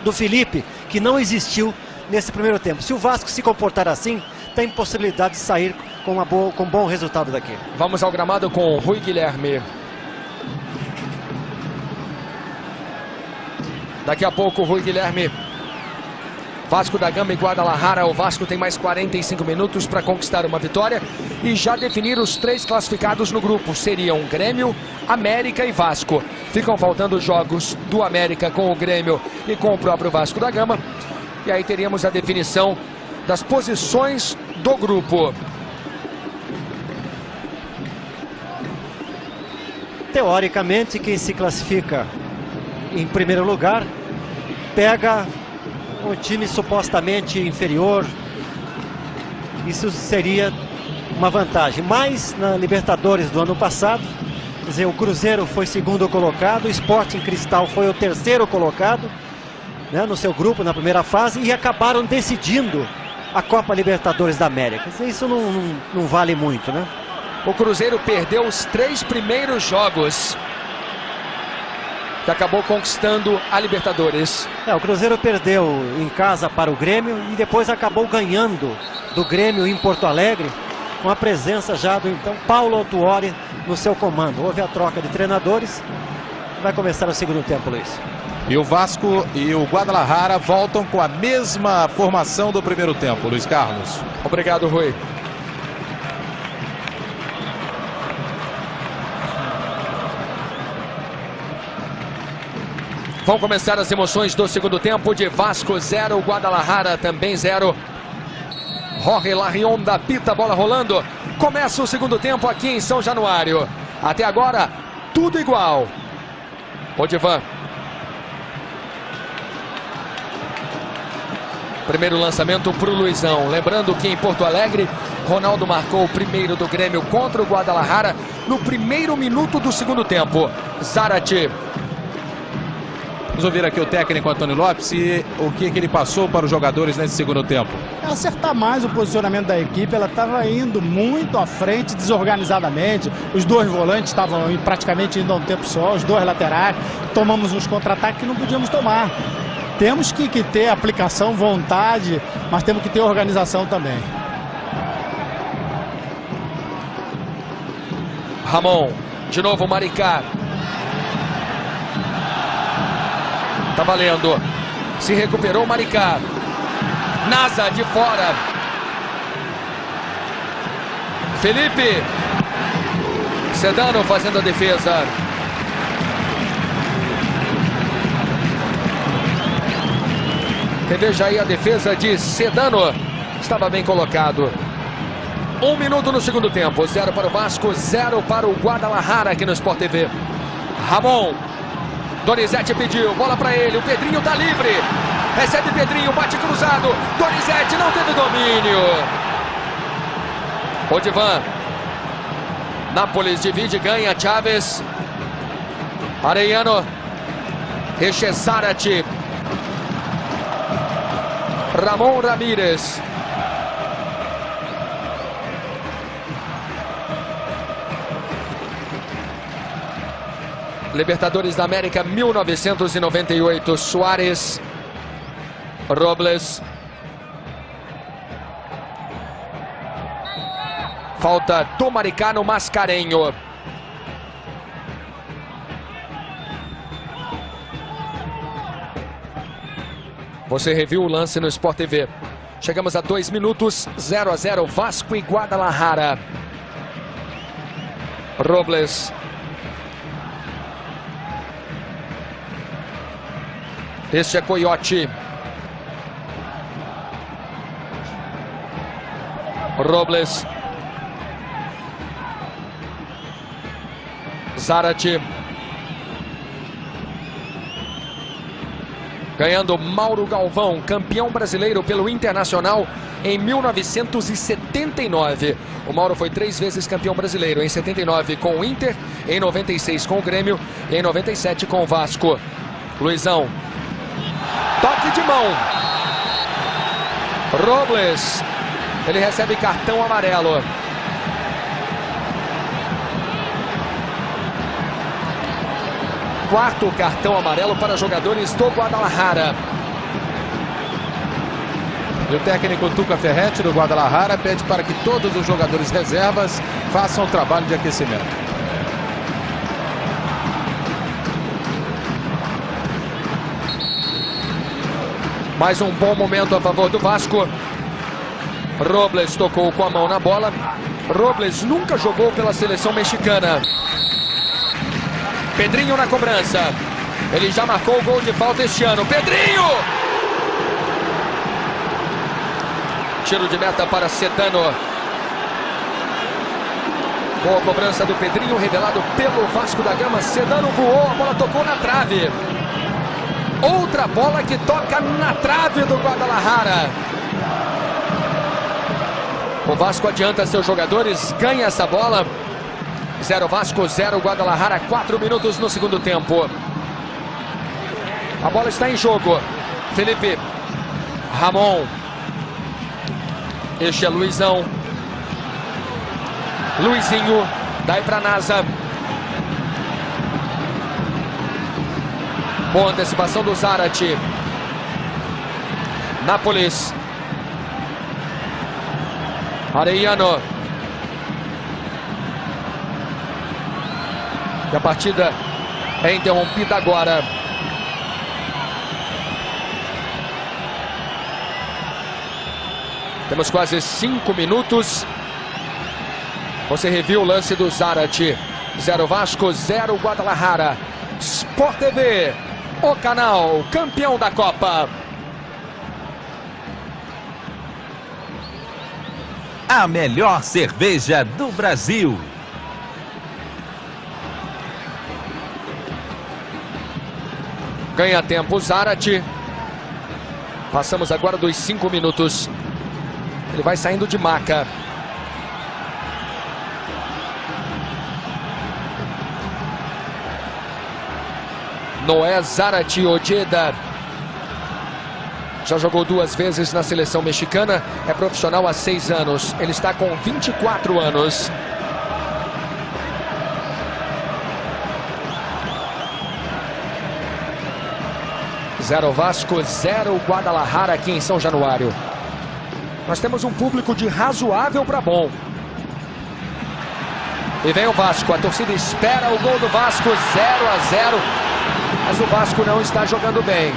do Felipe, que não existiu nesse primeiro tempo. Se o Vasco se comportar assim, tem possibilidade de sair com bom resultado daqui. Vamos ao gramado com o Rui Guilherme. Daqui a pouco o Rui Guilherme. Vasco da Gama e Guadalajara. O Vasco tem mais 45 minutos para conquistar uma vitória e já definir os 3 classificados no grupo. Seriam Grêmio, América e Vasco. Ficam faltando jogos do América com o Grêmio e com o próprio Vasco da Gama. E aí teríamos a definição das posições do grupo. Teoricamente, quem se classifica em primeiro lugar pega um time supostamente inferior. Isso seria uma vantagem. Mas na Libertadores do ano passado, quer dizer, o Cruzeiro foi segundo colocado, o Sporting Cristal foi o terceiro colocado, né, no seu grupo na primeira fase, e acabaram decidindo a Copa Libertadores da América. Quer dizer, isso não vale muito, né? O Cruzeiro perdeu os 3 primeiros jogos que acabou conquistando a Libertadores. O Cruzeiro perdeu em casa para o Grêmio e depois acabou ganhando do Grêmio em Porto Alegre, com a presença já do então Paulo Autuori no seu comando. Houve a troca de treinadores. Vai começar o segundo tempo, Luiz. E o Vasco e o Guadalajara voltam com a mesma formação do primeiro tempo, Luiz Carlos. Obrigado, Rui. Vão começar as emoções do segundo tempo. De Vasco 0, Guadalajara também 0. Jorge Larrionda apita, bola rolando. Começa o segundo tempo aqui em São Januário. Até agora, tudo igual. Odivan. Primeiro lançamento para o Luizão. Lembrando que em Porto Alegre, Ronaldo marcou o primeiro do Grêmio contra o Guadalajara no primeiro minuto do segundo tempo. Zarate. Vamos ouvir aqui o técnico Antônio Lopes e o que ele passou para os jogadores nesse segundo tempo. Acertar mais o posicionamento da equipe, ela estava indo muito à frente, desorganizadamente. Os dois volantes estavam praticamente indo a um tempo só, os dois laterais. Tomamos uns contra-ataques que não podíamos tomar. Temos que ter aplicação, vontade, mas temos que ter organização também. Ramon, de novo Maricá. Tá valendo. Se recuperou Maricá. Nasa de fora. Felipe. Sedano fazendo a defesa. Reveja aí a defesa de Sedano. Estava bem colocado. 1 minuto no segundo tempo. 0 para o Vasco, 0 para o Guadalajara aqui no Sport TV. Ramon. Donizete pediu, bola para ele. O Pedrinho tá livre. Recebe Pedrinho, bate cruzado. Donizete não teve domínio. Odivan. Nápoles divide, ganha. Chaves. Arellano. Echezarate. Ramon Ramírez. Libertadores da América 1998. Suárez. Robles. Falta do Maricá no Mascarenho. Você reviu o lance no Sport TV. Chegamos a 2 minutos, 0 a 0, Vasco e Guadalajara. Robles. Este é Coyote. Robles. Zarate. Ganhando Mauro Galvão, campeão brasileiro pelo Internacional em 1979. O Mauro foi 3 vezes campeão brasileiro, em 79 com o Inter, em 96 com o Grêmio e em 97 com o Vasco. Luizão. Toque de mão. Robles. Ele recebe cartão amarelo. Quarto cartão amarelo para jogadores do Guadalajara. E o técnico Tuca Ferretti do Guadalajara pede para que todos os jogadores reservas façam o trabalho de aquecimento. Mais um bom momento a favor do Vasco. Robles tocou com a mão na bola. Robles nunca jogou pela seleção mexicana. Pedrinho na cobrança. Ele já marcou o gol de falta este ano. Pedrinho! Tiro de meta para Sedano. Boa cobrança do Pedrinho, revelado pelo Vasco da Gama. Sedano voou, a bola tocou na trave. Outra bola que toca na trave do Guadalajara. O Vasco adianta seus jogadores, ganha essa bola. 0 Vasco, 0 Guadalajara, 4 minutos no segundo tempo. A bola está em jogo. Felipe. Ramon. Este é Luizão. Luizinho. Dai para Nasa. Boa antecipação do Zarate. Nápoles. Arellano. E a partida é interrompida agora. Temos quase 5 minutos. Você reviu o lance do Zarate. 0 Vasco, 0 Guadalajara. Sport TV, o canal campeão da Copa. A melhor cerveja do Brasil. Ganha tempo Zarate. Passamos agora dos 5 minutos. Ele vai saindo de maca. Noé Zarate Ojeda. Já jogou 2 vezes na seleção mexicana, é profissional há 6 anos. Ele está com 24 anos. Zero Vasco, 0 Guadalajara aqui em São Januário. Nós temos um público de razoável para bom. E vem o Vasco, a torcida espera o gol do Vasco, 0-0. Mas o Vasco não está jogando bem.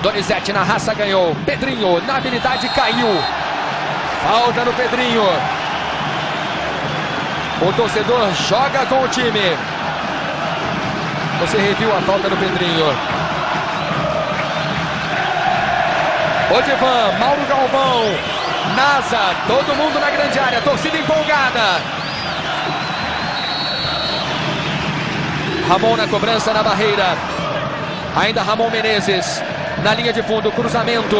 Donizete na raça ganhou. Pedrinho na habilidade caiu. Falta no Pedrinho. O torcedor joga com o time. Você reviu a falta do Pedrinho. Odivan, Mauro Galvão, Nasa, todo mundo na grande área, torcida empolgada. Ramon na cobrança na barreira. Ainda Ramon Menezes na linha de fundo, cruzamento.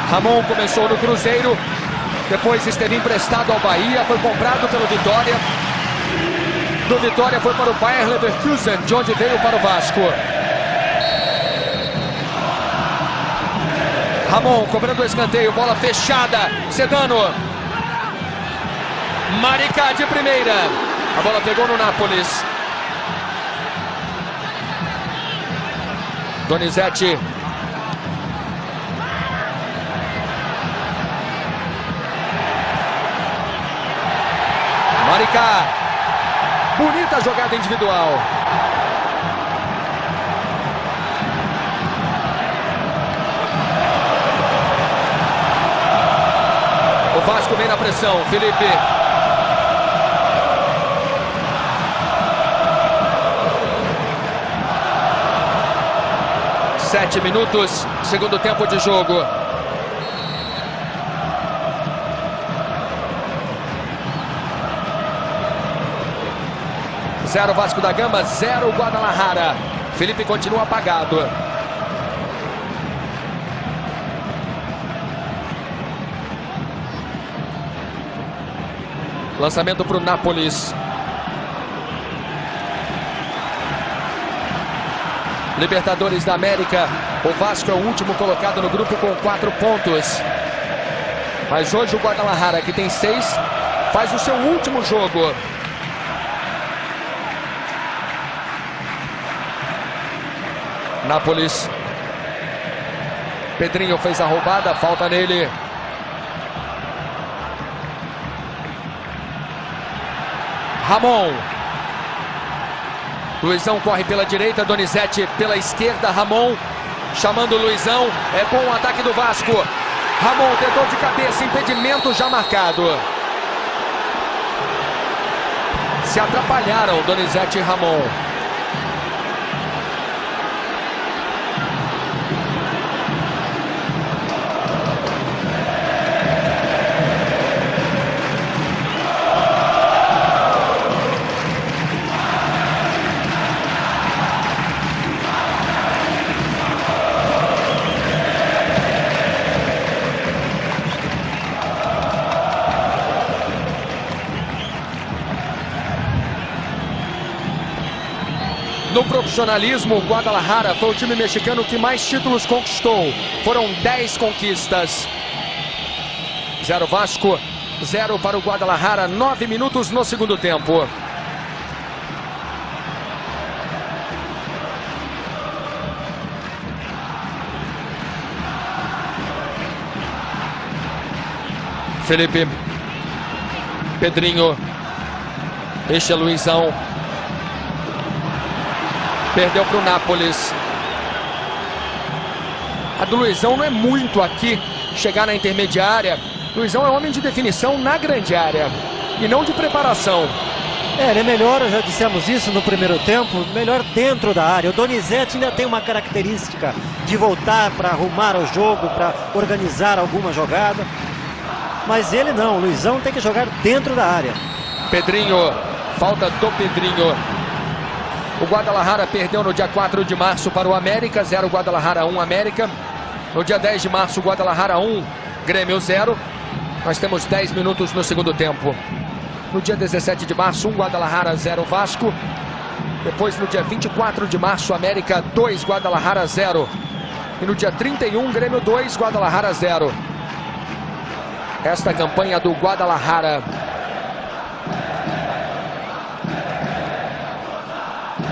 Ramon começou no Cruzeiro, depois esteve emprestado ao Bahia, foi comprado pelo Vitória. Do Vitória foi para o Bayer Leverkusen, de onde veio para o Vasco. Ramon cobrando o escanteio, bola fechada, Sedano. Maricá de primeira. A bola pegou no Nápoles. Donizete. Maricá. Bonita jogada individual. O Vasco vem na pressão, Felipe. Sete minutos, segundo tempo de jogo. Zero Vasco da Gama, 0 Guadalajara. Felipe continua apagado. Lançamento para o Nápoles. Libertadores da América. O Vasco é o último colocado no grupo com 4 pontos. Mas hoje o Guadalajara, que tem 6, faz o seu último jogo. Nápoles. Pedrinho fez a roubada, falta nele. Ramon. Luizão corre pela direita, Donizete pela esquerda, Ramon chamando o Luizão. É bom o ataque do Vasco. Ramon tentou de cabeça, impedimento já marcado. Se atrapalharam Donizete e Ramon. No profissionalismo, o Guadalajara foi o time mexicano que mais títulos conquistou. Foram 10 conquistas. 0 Vasco, 0 para o Guadalajara. 9 minutos no segundo tempo. Felipe. Pedrinho. Este é Luizão. Perdeu para o Nápoles. A do Luizão não é muito aqui chegar na intermediária. Luizão é homem de definição na grande área e não de preparação. Ele é melhor, já dissemos isso no primeiro tempo, melhor dentro da área. O Donizete ainda tem uma característica de voltar para arrumar o jogo, para organizar alguma jogada. Mas ele não, o Luizão tem que jogar dentro da área. Pedrinho, falta do Pedrinho. O Guadalajara perdeu no dia 4 de março para o América, 0 Guadalajara 1 América. No dia 10 de março, Guadalajara 1, Grêmio 0. Nós temos 10 minutos no segundo tempo. No dia 17 de março, 1 Guadalajara 0 Vasco. Depois, no dia 24 de março, América 2, Guadalajara 0. E no dia 31, Grêmio 2, Guadalajara 0. Esta campanha do Guadalajara.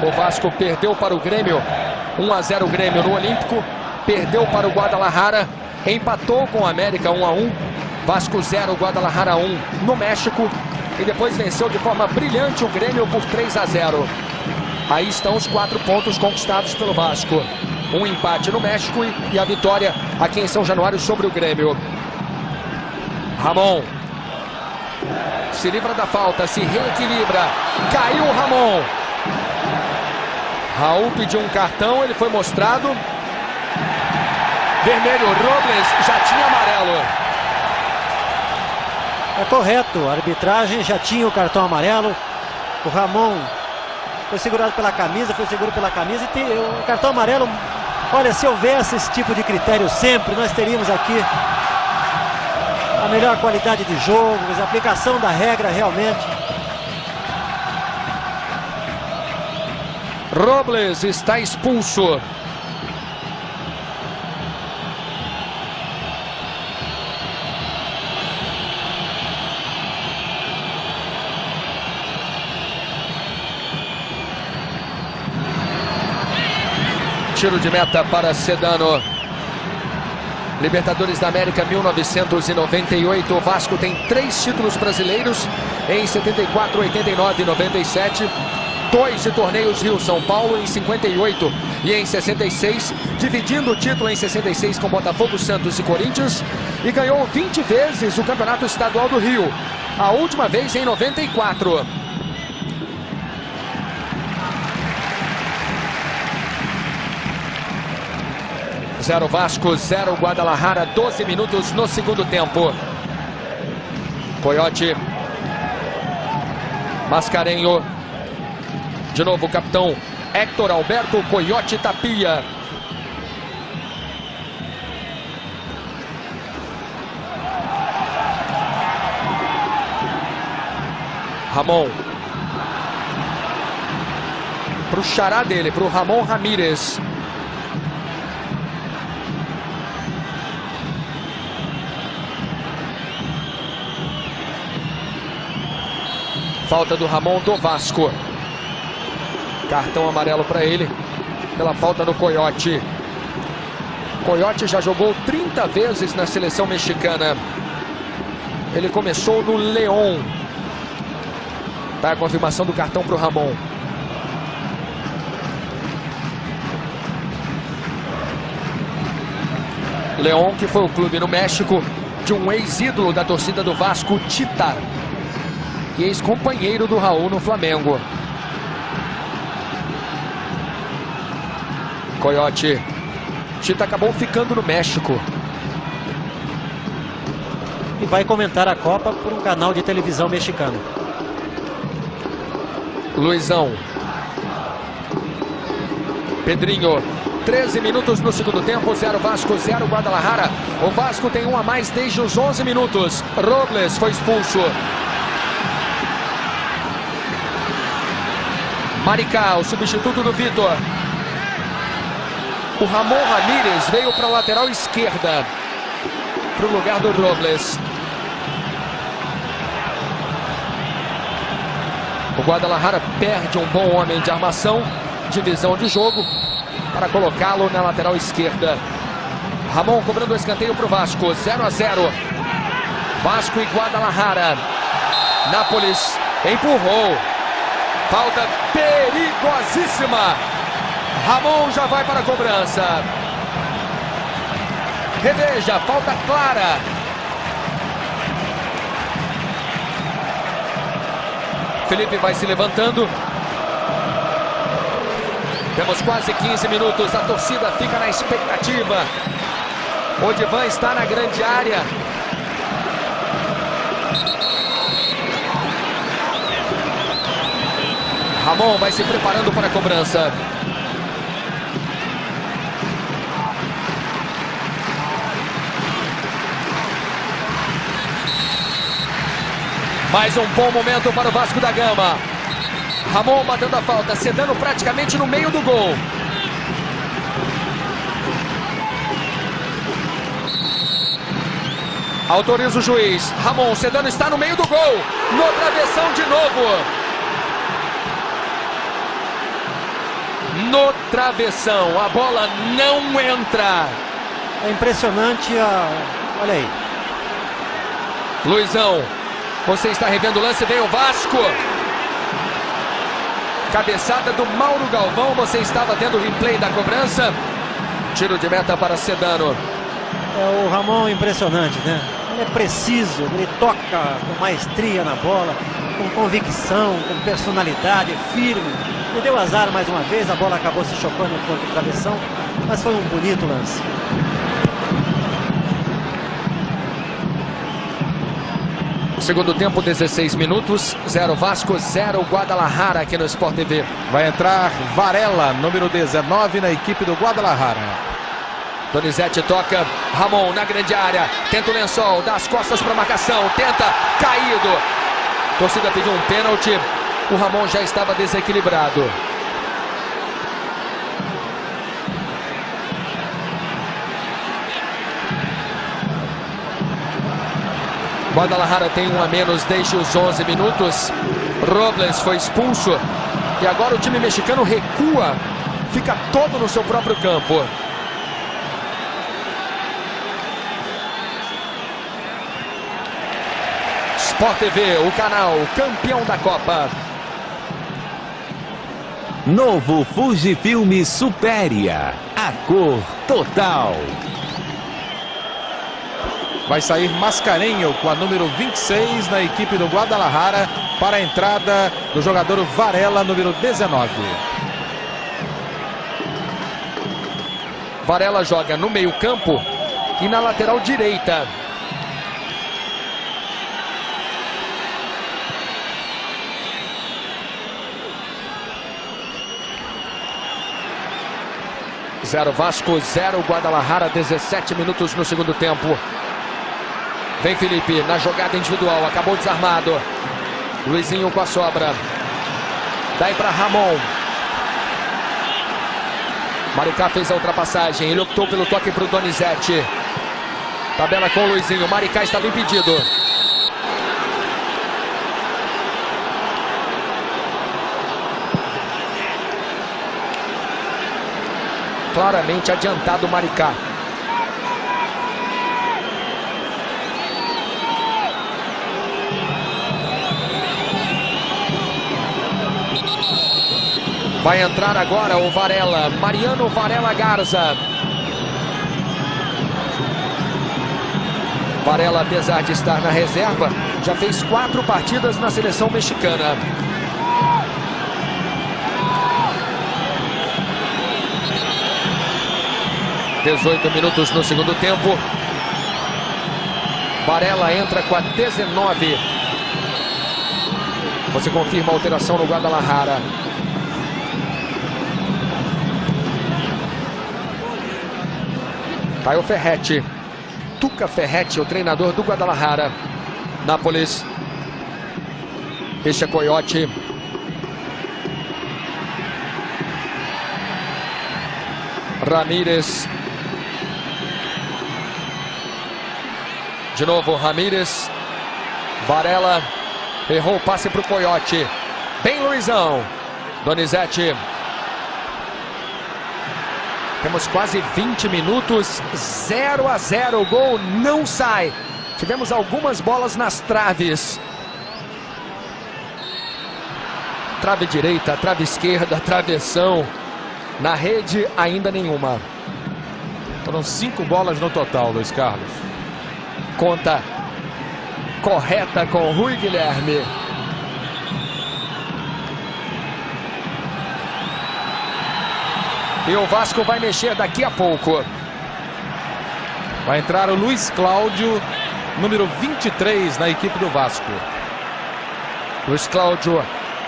O Vasco perdeu para o Grêmio. 1-0 o Grêmio no Olímpico. Perdeu para o Guadalajara. Empatou com o América 1-1. Vasco 0, Guadalajara 1 no México. E depois venceu de forma brilhante o Grêmio por 3-0. Aí estão os 4 pontos conquistados pelo Vasco. Um empate no México e a vitória aqui em São Januário sobre o Grêmio. Ramon se livra da falta, se reequilibra. Caiu o Ramon. Raul pediu um cartão, ele foi mostrado. Vermelho, Robles já tinha amarelo. É correto, a arbitragem já tinha o cartão amarelo. O Ramon foi segurado pela camisa, e o cartão amarelo. Olha, se houvesse esse tipo de critério sempre, nós teríamos aqui a melhor qualidade de jogo, a aplicação da regra realmente. Robles está expulso. Tiro de meta para Sedano. Libertadores da América 1998. O Vasco tem 3 títulos brasileiros em 74, 89 e 97. 2 de torneios Rio-São Paulo em 58 e em 66. Dividindo o título em 66 com Botafogo, Santos e Corinthians. E ganhou 20 vezes o Campeonato Estadual do Rio. A última vez em 94. Zero Vasco, 0 Guadalajara, 12 minutos no segundo tempo. Coyote. Mascarenho. De novo o capitão Héctor Alberto Coyote Tapia. Ramon. Pro xará dele, pro Ramon Ramírez. Falta do Ramon do Vasco. Cartão amarelo para ele pela falta no Coyote. Coyote já jogou 30 vezes na seleção mexicana. Ele começou no León. Tá a confirmação do cartão para o Ramon. León, que foi o clube no México de um ex-ídolo da torcida do Vasco, Tita. E ex-companheiro do Raul no Flamengo. Coyote. Tita acabou ficando no México. E vai comentar a Copa por um canal de televisão mexicano. Luizão. Pedrinho. 13 minutos no segundo tempo. 0 Vasco, 0 Guadalajara. O Vasco tem um a mais desde os 11 minutos. Robles foi expulso. Maricá, o substituto do Vitor. O Ramon Ramírez veio para a lateral esquerda, para o lugar do Robles. O Guadalajara perde um bom homem de armação, divisão de jogo, para colocá-lo na lateral esquerda. Ramon cobrando o escanteio para o Vasco, 0-0. Vasco e Guadalajara. Nápoles empurrou. Falta perigosíssima. Ramon já vai para a cobrança. Reveja, falta clara. Felipe vai se levantando. Temos quase 15 minutos. A torcida fica na expectativa. Odivan está na grande área. Ramon vai se preparando para a cobrança. Mais um bom momento para o Vasco da Gama. Ramon batendo a falta, Sedano praticamente no meio do gol. Autoriza o juiz. Ramon, Sedano está no meio do gol. No travessão de novo. No travessão. A bola não entra. É impressionante olha aí. Luizão, você está revendo o lance, vem o Vasco. Cabeçada do Mauro Galvão, você estava vendo o replay da cobrança. Tiro de meta para Sedano. O Ramon é impressionante, né? Ele é preciso, ele toca com maestria na bola, com convicção, com personalidade, firme. Ele deu azar mais uma vez, a bola acabou se chocando contra o travessão, mas foi um bonito lance. Segundo tempo, 16 minutos, 0 Vasco, 0 Guadalajara aqui no Sport TV. Vai entrar Varela, número 19, na equipe do Guadalajara. Donizete toca, Ramon na grande área, tenta o lençol, dá as costas para a marcação, tenta, caído. Torcida pediu um pênalti, o Ramon já estava desequilibrado. Guadalajara tem um a menos desde os 11 minutos. Robles foi expulso. E agora o time mexicano recua. Fica todo no seu próprio campo. Sport TV, o canal campeão da Copa. Novo Fujifilm Superia. A cor total. Vai sair Mascarenho com a número 26 na equipe do Guadalajara para a entrada do jogador Varela, número 19. Varela joga no meio-campo e na lateral direita. Zero Vasco, 0 Guadalajara, 17 minutos no segundo tempo. Vem Felipe na jogada individual, acabou desarmado. Luizinho com a sobra. Daí para Ramon. Maricá fez a ultrapassagem, ele optou pelo toque para o Donizete. Tabela com o Luizinho, Maricá estava impedido. Claramente adiantado o Maricá. Vai entrar agora o Varela, Mariano Varela Garza. Varela, apesar de estar na reserva, já fez 4 partidas na seleção mexicana. (18 minutos no segundo tempo. Varela entra com a 19. Você confirma a alteração no Guadalajara. Caio Ferretti, Tuca Ferretti, o treinador do Guadalajara. Nápoles, Richa Coyote. Ramírez. De novo Ramírez. Varela, errou o passe para o Coyote. Bem Luizão. Donizete. Temos quase 20 minutos, 0-0, o gol não sai. Tivemos algumas bolas nas traves. Trave direita, trave esquerda, travessão. Na rede, ainda nenhuma. Foram 5 bolas no total, Luiz Carlos. Conta correta com Rui Guilherme. E o Vasco vai mexer daqui a pouco. Vai entrar o Luiz Cláudio, número 23 na equipe do Vasco. Luiz Cláudio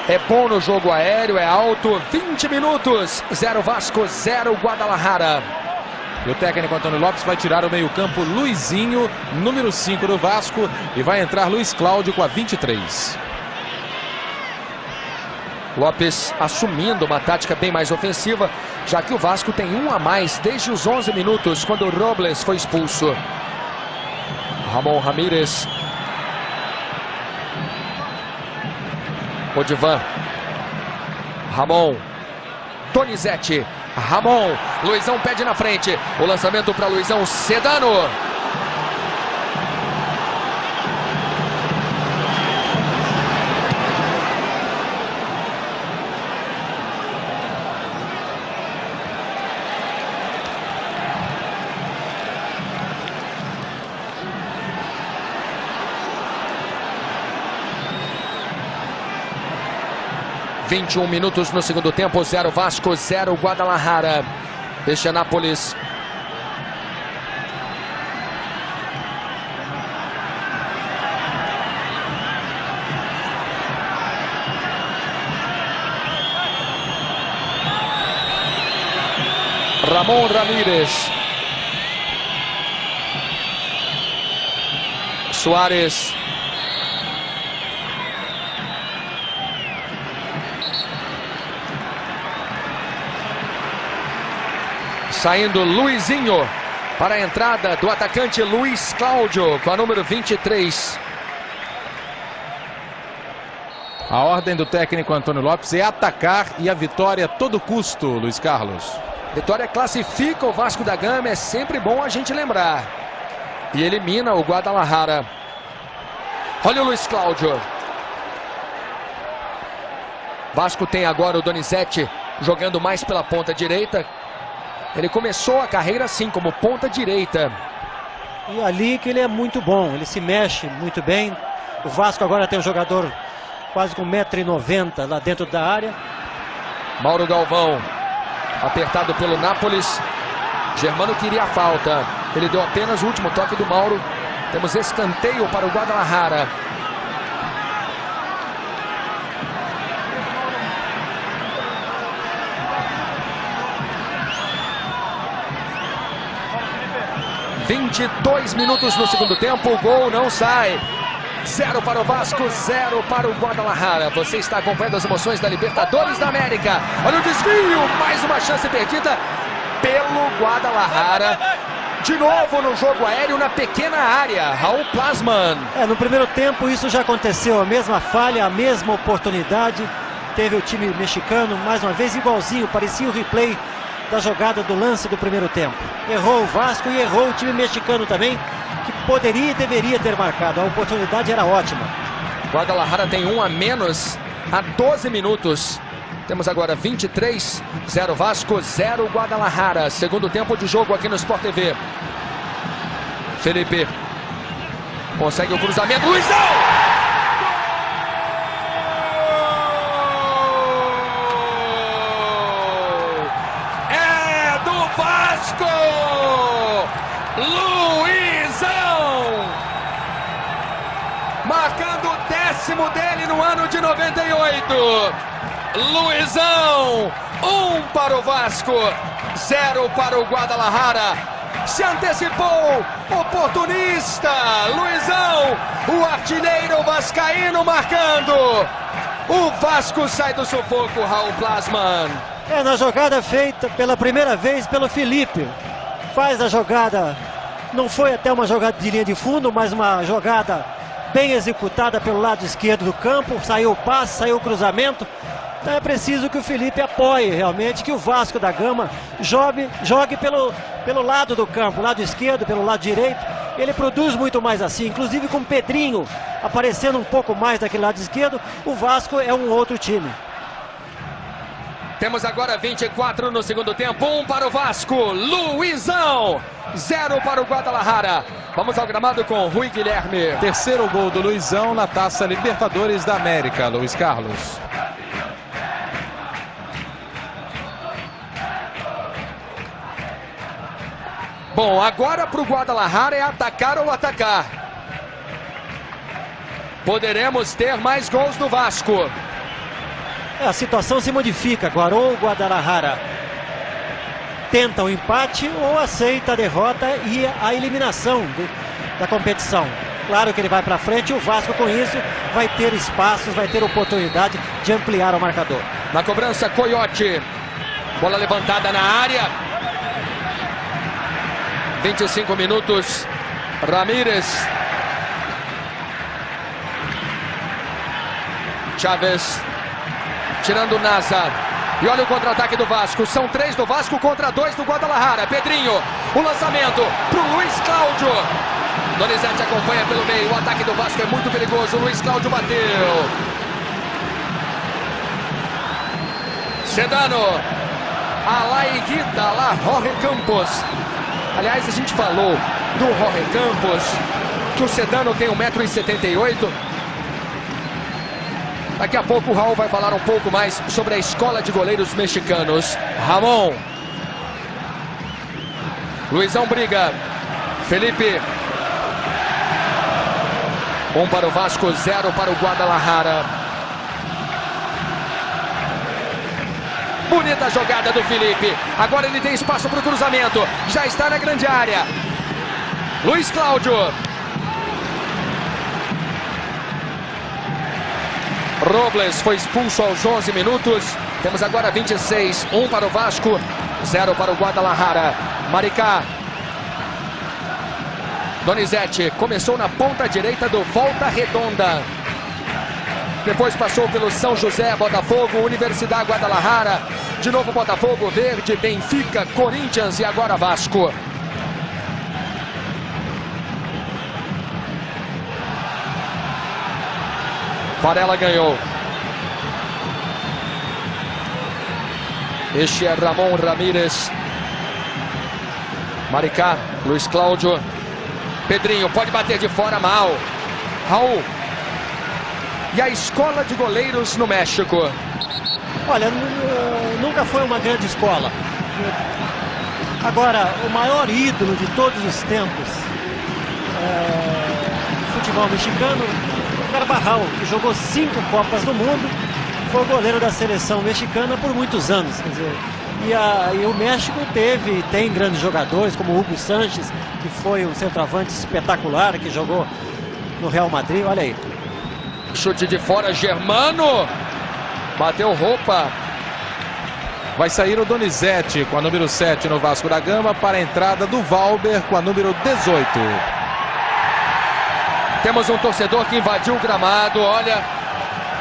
é bom no jogo aéreo, é alto. 20 minutos, 0 Vasco, 0 Guadalajara. E o técnico Antônio Lopes vai tirar o meio-campo Luizinho, número 5 do Vasco. E vai entrar Luiz Cláudio com a 23. Lopes assumindo uma tática bem mais ofensiva, já que o Vasco tem um a mais desde os 11 minutos, quando o Robles foi expulso. Ramon Ramírez. Odivan. Ramon. Donizete. Ramon. Luizão pede na frente. O lançamento para Luizão. Sedano. (21 minutos no segundo tempo, 0 Vasco, 0 Guadalajara. Este é Nápoles. Ramon Ramírez. Soares. Saindo Luizinho para a entrada do atacante Luiz Cláudio com a número 23. A ordem do técnico Antônio Lopes é atacar e a vitória a todo custo, Luiz Carlos. Vitória classifica o Vasco da Gama, é sempre bom a gente lembrar. E elimina o Guadalajara. Olha o Luiz Cláudio. Vasco tem agora o Donizete jogando mais pela ponta direita. Ele começou a carreira assim, como ponta direita. E ali que ele é muito bom, ele se mexe muito bem. O Vasco agora tem um jogador quase com 1,90 m lá dentro da área. Mauro Galvão, apertado pelo Nápoles. Germano queria a falta. Ele deu apenas o último toque do Mauro. Temos escanteio para o Guadalajara. (22 minutos no segundo tempo, o gol não sai. 0 para o Vasco, 0 para o Guadalajara. Você está acompanhando as emoções da Libertadores da América. Olha o desvio, mais uma chance perdida pelo Guadalajara. De novo no jogo aéreo, na pequena área, Raul Plasman. No primeiro tempo isso já aconteceu, a mesma falha, a mesma oportunidade. Teve o time mexicano, mais uma vez igualzinho, parecia o replay da jogada do lance do primeiro tempo. Errou o Vasco e errou o time mexicano também, que poderia e deveria ter marcado. A oportunidade era ótima. Guadalajara tem um a menos a 12 minutos. Temos agora 23, 0 Vasco, 0 Guadalajara. Segundo tempo de jogo aqui no Sport TV. Felipe consegue o cruzamento. Luizão! Luizão! Marcando o 10º dele no ano de 98. Luizão! 1 para o Vasco, 0 para o Guadalajara. Se antecipou, oportunista. Luizão, o artilheiro vascaíno marcando. O Vasco sai do sufoco, Raul Plasman. Na jogada feita pela primeira vez pelo Felipe. Faz a jogada, não foi até uma jogada de linha de fundo, mas uma jogada bem executada pelo lado esquerdo do campo. Saiu o passe, saiu o cruzamento. Então é preciso que o Felipe apoie realmente, que o Vasco da Gama jogue pelo lado do campo, lado esquerdo, pelo lado direito. Ele produz muito mais assim, inclusive com o Pedrinho aparecendo um pouco mais daquele lado esquerdo. O Vasco é um outro time. Temos agora 24 no segundo tempo, 1 para o Vasco, Luizão, 0 para o Guadalajara. Vamos ao gramado com Rui Guilherme. Terceiro gol do Luizão na Taça Libertadores da América, Luiz Carlos. Bom, agora para o Guadalajara é atacar ou atacar. Poderemos ter mais gols do Vasco. A situação se modifica agora. Ou o Guadalajara tenta o empate ou aceita a derrota e a eliminação da competição. Claro que ele vai para frente e o Vasco com isso vai ter espaços, vai ter oportunidade de ampliar o marcador. Na cobrança, Coyote. Bola levantada na área. 25 minutos. Ramírez. Chaves. Tirando o Nasa. E olha o contra-ataque do Vasco. São 3 do Vasco contra 2 do Guadalajara. Pedrinho. O lançamento para o Luiz Cláudio. Donizete acompanha pelo meio. O ataque do Vasco é muito perigoso. O Luiz Cláudio bateu. Sedano. Alá Higuita, alá Jorge Campos. Aliás, a gente falou do Jorge Campos, que o Sedano tem 1,78 m. Daqui a pouco o Raul vai falar um pouco mais sobre a escola de goleiros mexicanos. Ramon. Luizão briga. Felipe. 1 para o Vasco, 0 para o Guadalajara. Bonita jogada do Felipe. Agora ele tem espaço para o cruzamento. Já está na grande área. Luiz Cláudio. Robles foi expulso aos 11 minutos. Temos agora 26. 1 para o Vasco, 0 para o Guadalajara. Maricá. Donizete começou na ponta direita do Volta Redonda. Depois passou pelo São José, Botafogo, Universidade Guadalajara. De novo Botafogo, Verde, Benfica, Corinthians e agora Vasco. Varela ganhou. Este é Ramon Ramírez. Maricá, Luiz Cláudio. Pedrinho pode bater de fora, mal. Raul. E a escola de goleiros no México? Olha, nunca foi uma grande escola. Agora, o maior ídolo de todos os tempos, futebol mexicano, Carvajal, que jogou 5 Copas do Mundo, foi goleiro da seleção mexicana por muitos anos. Quer dizer, e o México tem grandes jogadores, como o Hugo Sánchez, que foi um centroavante espetacular, que jogou no Real Madrid. Olha aí. Chute de fora, Germano. Bateu roupa. Vai sair o Donizete com a número 7 no Vasco da Gama para a entrada do Valber com a número 18. Temos um torcedor que invadiu o gramado. Olha,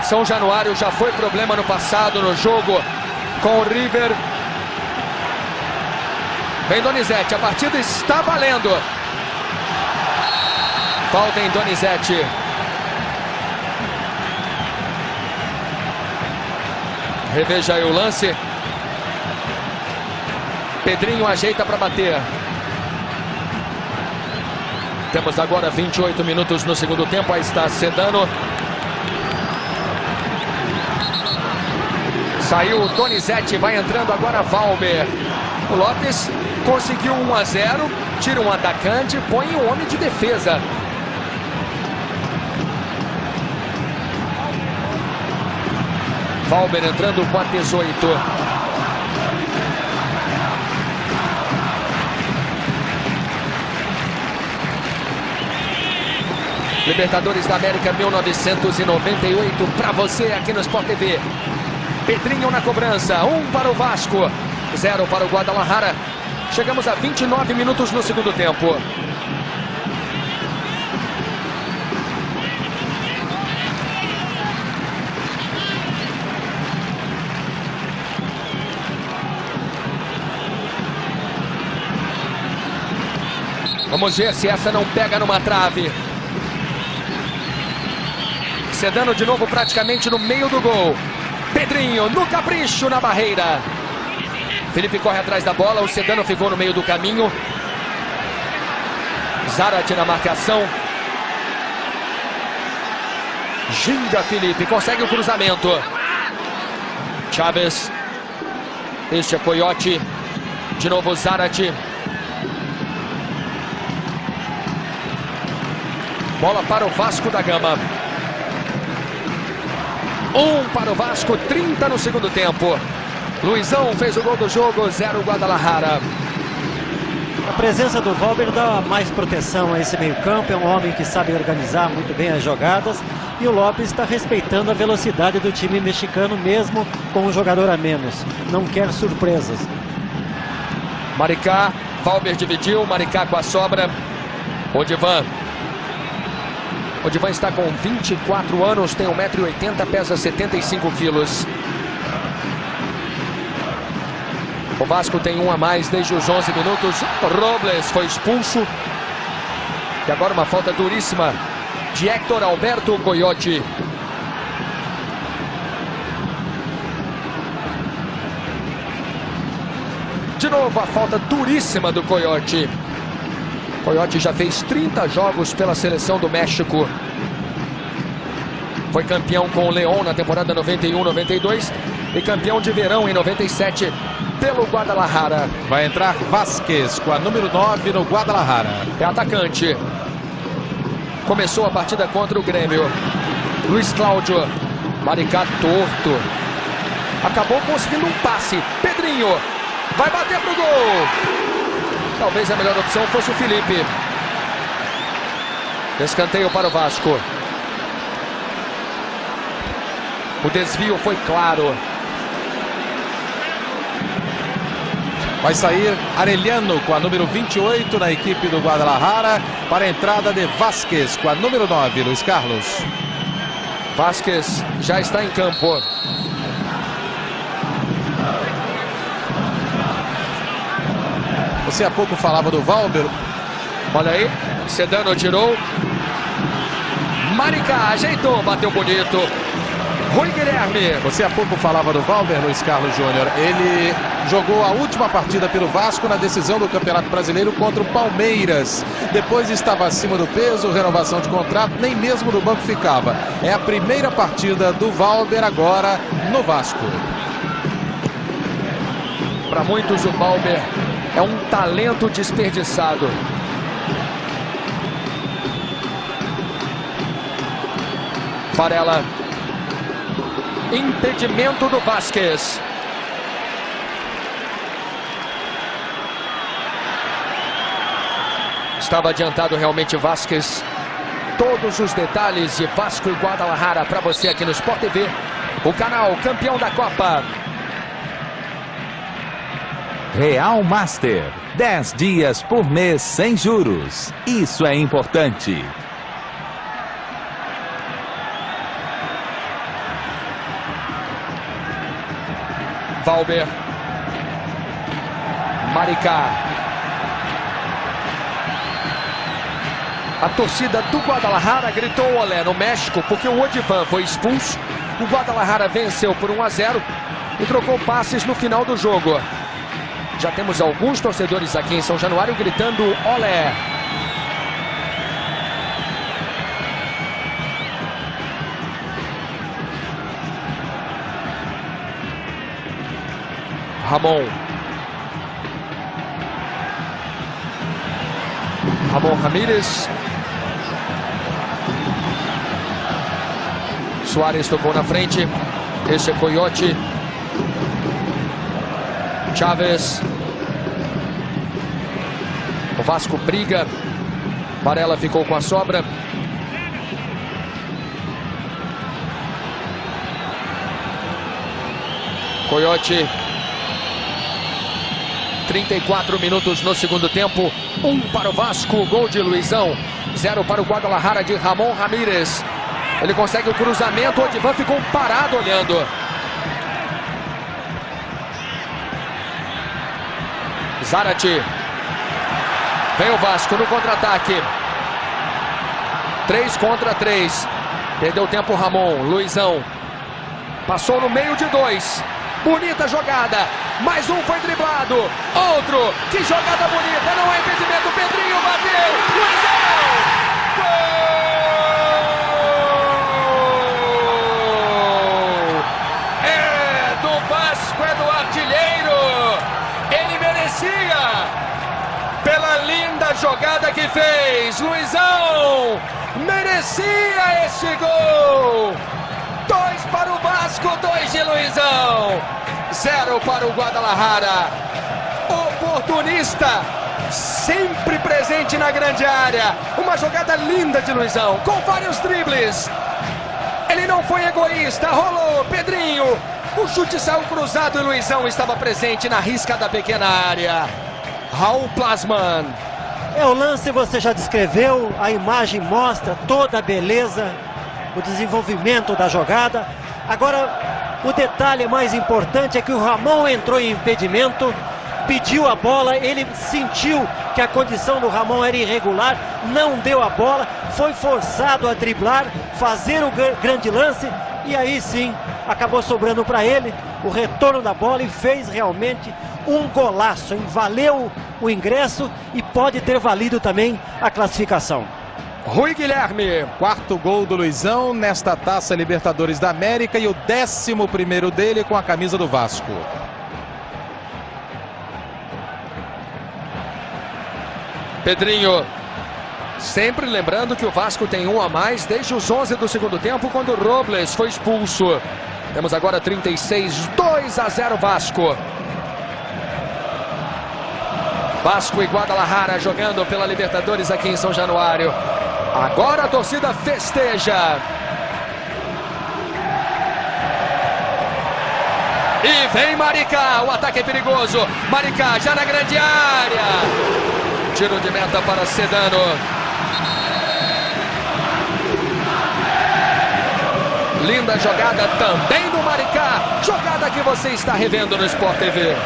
São Januário já foi problema no passado no jogo com o River. Vem Donizete, a partida está valendo. Falta em Donizete. Reveja aí o lance. Pedrinho ajeita para bater. Temos agora 28 minutos no segundo tempo. Aí está Sedano. Saiu o Donizete, vai entrando agora Valber. O Lopes conseguiu 1-0. Tira um atacante, põe um homem de defesa. Valber entrando com a 18. Libertadores da América 1998 para você aqui no Sport TV. Pedrinho na cobrança, 1 para o Vasco, 0 para o Guadalajara. Chegamos a 29 minutos no segundo tempo. Vamos ver se essa não pega numa trave. Sedano de novo praticamente no meio do gol. Pedrinho no capricho na barreira. Felipe corre atrás da bola. O Sedano ficou no meio do caminho. Zarate na marcação. Ginga Felipe. Consegue o cruzamento. Chaves. Este é Coyote. De novo Zarate. Bola para o Vasco da Gama. 1 para o Vasco, 30 no segundo tempo. Luizão fez o gol do jogo, 0 Guadalajara. A presença do Valber dá mais proteção a esse meio-campo. É um homem que sabe organizar muito bem as jogadas. E o Lopes está respeitando a velocidade do time mexicano, mesmo com um jogador a menos. Não quer surpresas. Maricá, Valber dividiu, Maricá com a sobra. Odivan. Odivan está com 24 anos, tem 1,80 m, pesa 75 quilos. O Vasco tem um a mais desde os 11 minutos. Robles foi expulso. E agora uma falta duríssima de Héctor Alberto Coyote. De novo a falta duríssima do Coyote. Coyote já fez 30 jogos pela seleção do México. Foi campeão com o León na temporada 91-92 e campeão de verão em 97 pelo Guadalajara. Vai entrar Vázquez com a número 9 no Guadalajara. É atacante. Começou a partida contra o Grêmio. Luiz Cláudio. Maricá torto. Acabou conseguindo um passe. Pedrinho. Vai bater pro gol. Talvez a melhor opção fosse o Felipe. Escanteio para o Vasco. O desvio foi claro. Vai sair Arellano com a número 28 na equipe do Guadalajara para a entrada de Vázquez com a número 9, Luiz Carlos. Vázquez já está em campo. Você há pouco falava do Valber. Olha aí, Sedano tirou. Maricá ajeitou, bateu bonito. Rui Guilherme. Você há pouco falava do Valber, Luiz Carlos Júnior. Ele jogou a última partida pelo Vasco na decisão do Campeonato Brasileiro contra o Palmeiras. Depois estava acima do peso, renovação de contrato, nem mesmo no banco ficava. É a primeira partida do Valber agora no Vasco. Para muitos o Valber é um talento desperdiçado. Varela. Impedimento do Vázquez. Estava adiantado realmente Vázquez. Todos os detalhes de Vasco e Guadalajara para você aqui no Sport TV, o canal campeão da Copa. Real Master. 10 dias por mês sem juros. Isso é importante. Valber. Maricá. A torcida do Guadalajara gritou olé no México porque o Odivan foi expulso. O Guadalajara venceu por 1-0 e trocou passes no final do jogo. Já temos alguns torcedores aqui em São Januário gritando olé. Ramon. Ramon Ramírez. Soares tocou na frente. Esse é Coyote. Chaves. O Vasco briga. Varela ficou com a sobra. Coyote. 34 minutos no segundo tempo. 1 para o Vasco, gol de Luizão. 0 para o Guadalajara de Ramon Ramírez. Ele consegue o cruzamento, o Odivan ficou parado olhando. Zarate. Vem o Vasco no contra-ataque. 3 contra 3. Perdeu tempo o Ramon. Luizão. Passou no meio de 2. Bonita jogada. Mais um foi driblado. Outro. Que jogada bonita. Não é impedimento. Pedrinho bateu. Luizão. Gol! É do Vasco, é do artilheiro. Ele merecia. Pela linda jogada que fez. Luizão merecia esse gol. 2 para o Vasco, 2 de Luizão. 0 para o Guadalajara. Oportunista, sempre presente na grande área. Uma jogada linda de Luizão, com vários dribles. Ele não foi egoísta, rolou, Pedrinho. O chute saiu cruzado e Luizão estava presente na risca da pequena área. Raul Plasman. O lance você já descreveu, a imagem mostra toda a beleza, o desenvolvimento da jogada. Agora, o detalhe mais importante é que o Ramon entrou em impedimento, pediu a bola, ele sentiu que a condição do Ramon era irregular, não deu a bola, foi forçado a driblar, fazer o grande lance e aí sim acabou sobrando para ele o retorno da bola e fez realmente um golaço, hein? Valeu o ingresso e pode ter valido também a classificação. Rui Guilherme. Quarto gol do Luizão nesta Taça Libertadores da América e o 11º dele com a camisa do Vasco. Pedrinho, sempre lembrando que o Vasco tem um a mais desde os 11 do segundo tempo, quando o Robles foi expulso. Temos agora 36, 2-0 Vasco. Vasco e Guadalajara jogando pela Libertadores aqui em São Januário. Agora a torcida festeja. E vem Maricá, o ataque é perigoso. Maricá já na grande área. Tiro de meta para Sedano. Linda jogada também do Maricá. Jogada que você está revendo no Sport TV.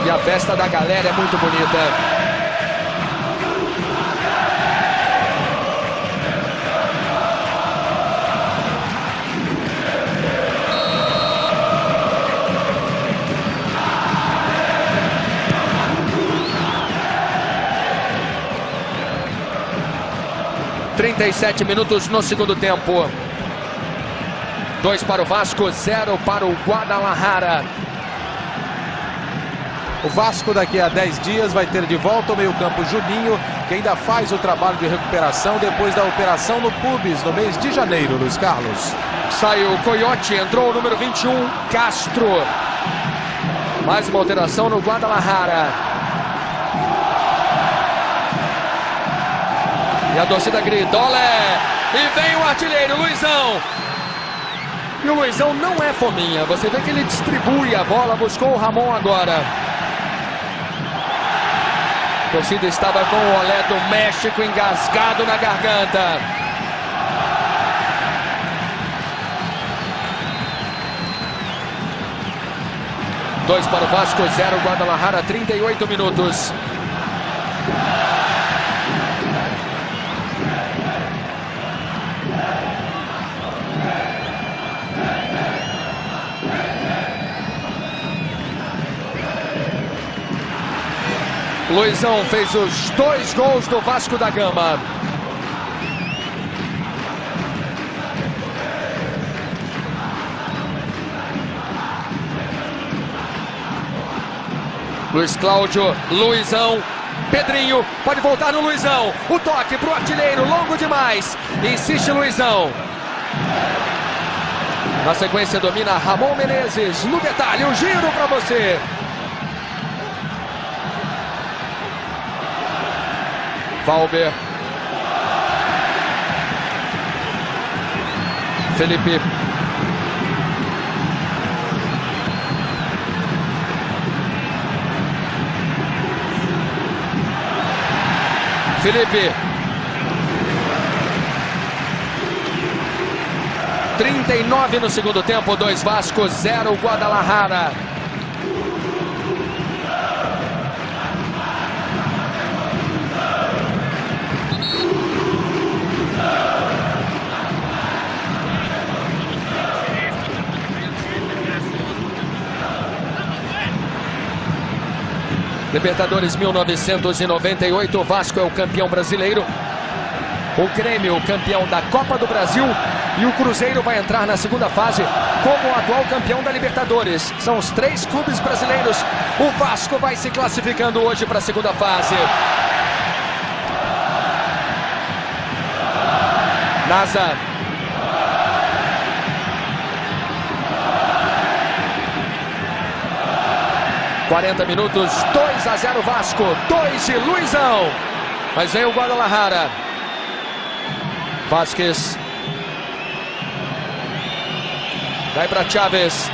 E a festa da galera é muito bonita. (37 minutos no segundo tempo). 2 para o Vasco, 0 para o Guadalajara. O Vasco daqui a 10 dias vai ter de volta o meio-campo Juninho, que ainda faz o trabalho de recuperação depois da operação no pubis no mês de janeiro, Luiz Carlos. Saiu o Coyote, entrou o número 21, Castro. Mais uma alteração no Guadalajara. E a torcida grita, olé! E vem o artilheiro, Luizão. E o Luizão não é fominha. Você vê que ele distribui a bola, buscou o Ramon agora. A torcida estava com o olé do México engasgado na garganta. Dois para o Vasco, 0 Guadalajara, 38 minutos. Luizão fez os 2 gols do Vasco da Gama. Luiz Cláudio, Luizão, Pedrinho, pode voltar no Luizão. O toque para o artilheiro, longo demais. Insiste Luizão. Na sequência domina Ramon Menezes. No detalhe, um giro para você. Valber. Felipe. Felipe. 39 no segundo tempo, 2 Vasco, 0 Guadalajara. Libertadores 1998, o Vasco é o campeão brasileiro. O Grêmio, campeão da Copa do Brasil. E o Cruzeiro vai entrar na segunda fase como o atual campeão da Libertadores. São os 3 clubes brasileiros. O Vasco vai se classificando hoje para a segunda fase. Nasa. 40 minutos, 2-0 Vasco, 2 de Luizão. Mas vem o Guadalajara. Vázquez. Vai para Chaves.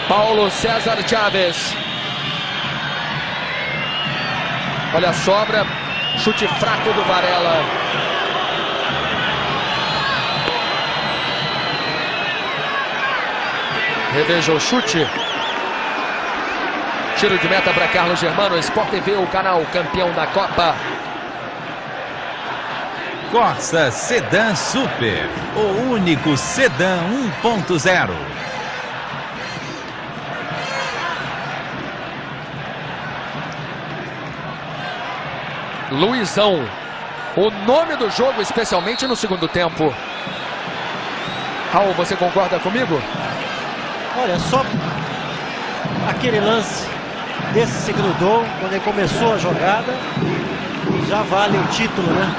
Paulo César Chaves. Olha a sobra. Chute fraco do Varela. Reveja o chute. Tiro de meta para Carlos Germano. Sport TV, o canal campeão da Copa. Corsa Sedan Super, o único sedã 1.0. Luizão, o nome do jogo, especialmente no segundo tempo. Raul, você concorda comigo? Olha, só aquele lance desse segundo gol, quando ele começou a jogada, já vale o título, né?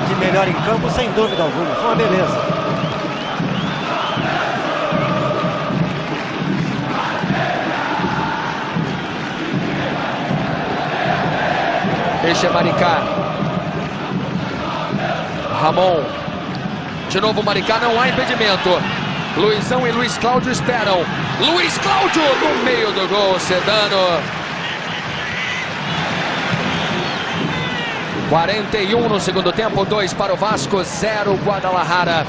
De melhor em campo, sem dúvida alguma. Foi uma beleza. Este é Maricá. Ramon. De novo Maricá, não há impedimento. Luizão e Luiz Cláudio esperam. Luiz Cláudio no meio do gol, Sedano. 41 no segundo tempo, 2 para o Vasco, 0 Guadalajara.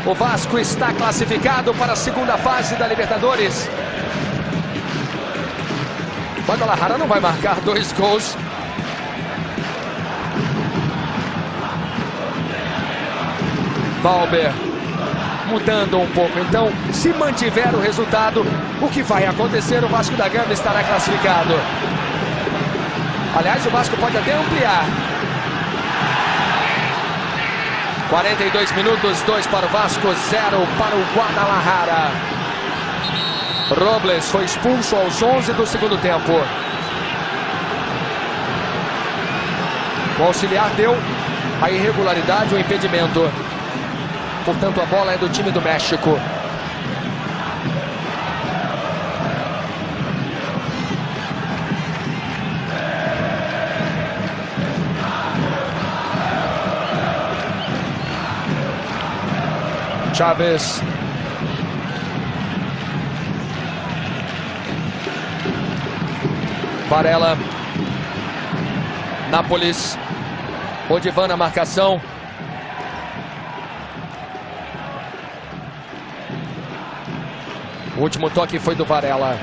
O Vasco está classificado para a segunda fase da Libertadores. Guadalajara não vai marcar 2 gols. Valber mudando um pouco. Então, se mantiver o resultado, o que vai acontecer? O Vasco da Gama estará classificado. Aliás, o Vasco pode até ampliar. 42 minutos, 2 para o Vasco, 0 para o Guadalajara. Robles foi expulso aos 11 do segundo tempo. O auxiliar deu a irregularidade, o impedimento. Portanto, a bola é do time do México. Chaves. Varela. Nápoles. Odivan na marcação. O último toque foi do Varela.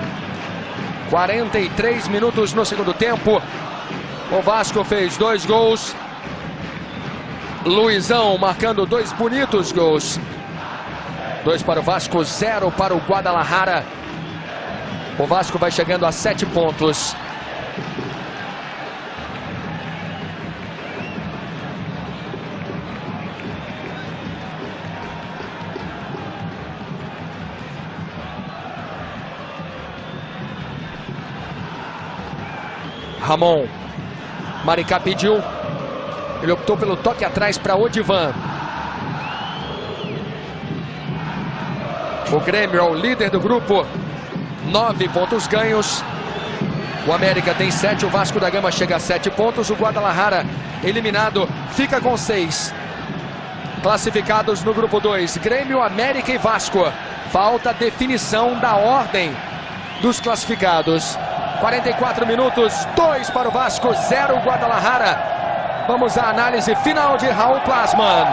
43 minutos no segundo tempo. O Vasco fez 2 gols. Luizão marcando 2 bonitos gols. 2 para o Vasco, 0 para o Guadalajara. O Vasco vai chegando a 7 pontos. Ramon. Maricá pediu. Ele optou pelo toque atrás para Odivan. O Grêmio é o líder do grupo. 9 pontos ganhos. O América tem 7. O Vasco da Gama chega a 7 pontos. O Guadalajara, eliminado, fica com 6. Classificados no grupo 2. Grêmio, América e Vasco. Falta definição da ordem dos classificados. 44 minutos, 2 para o Vasco, 0 Guadalajara. Vamos à análise final de Raul Plasman.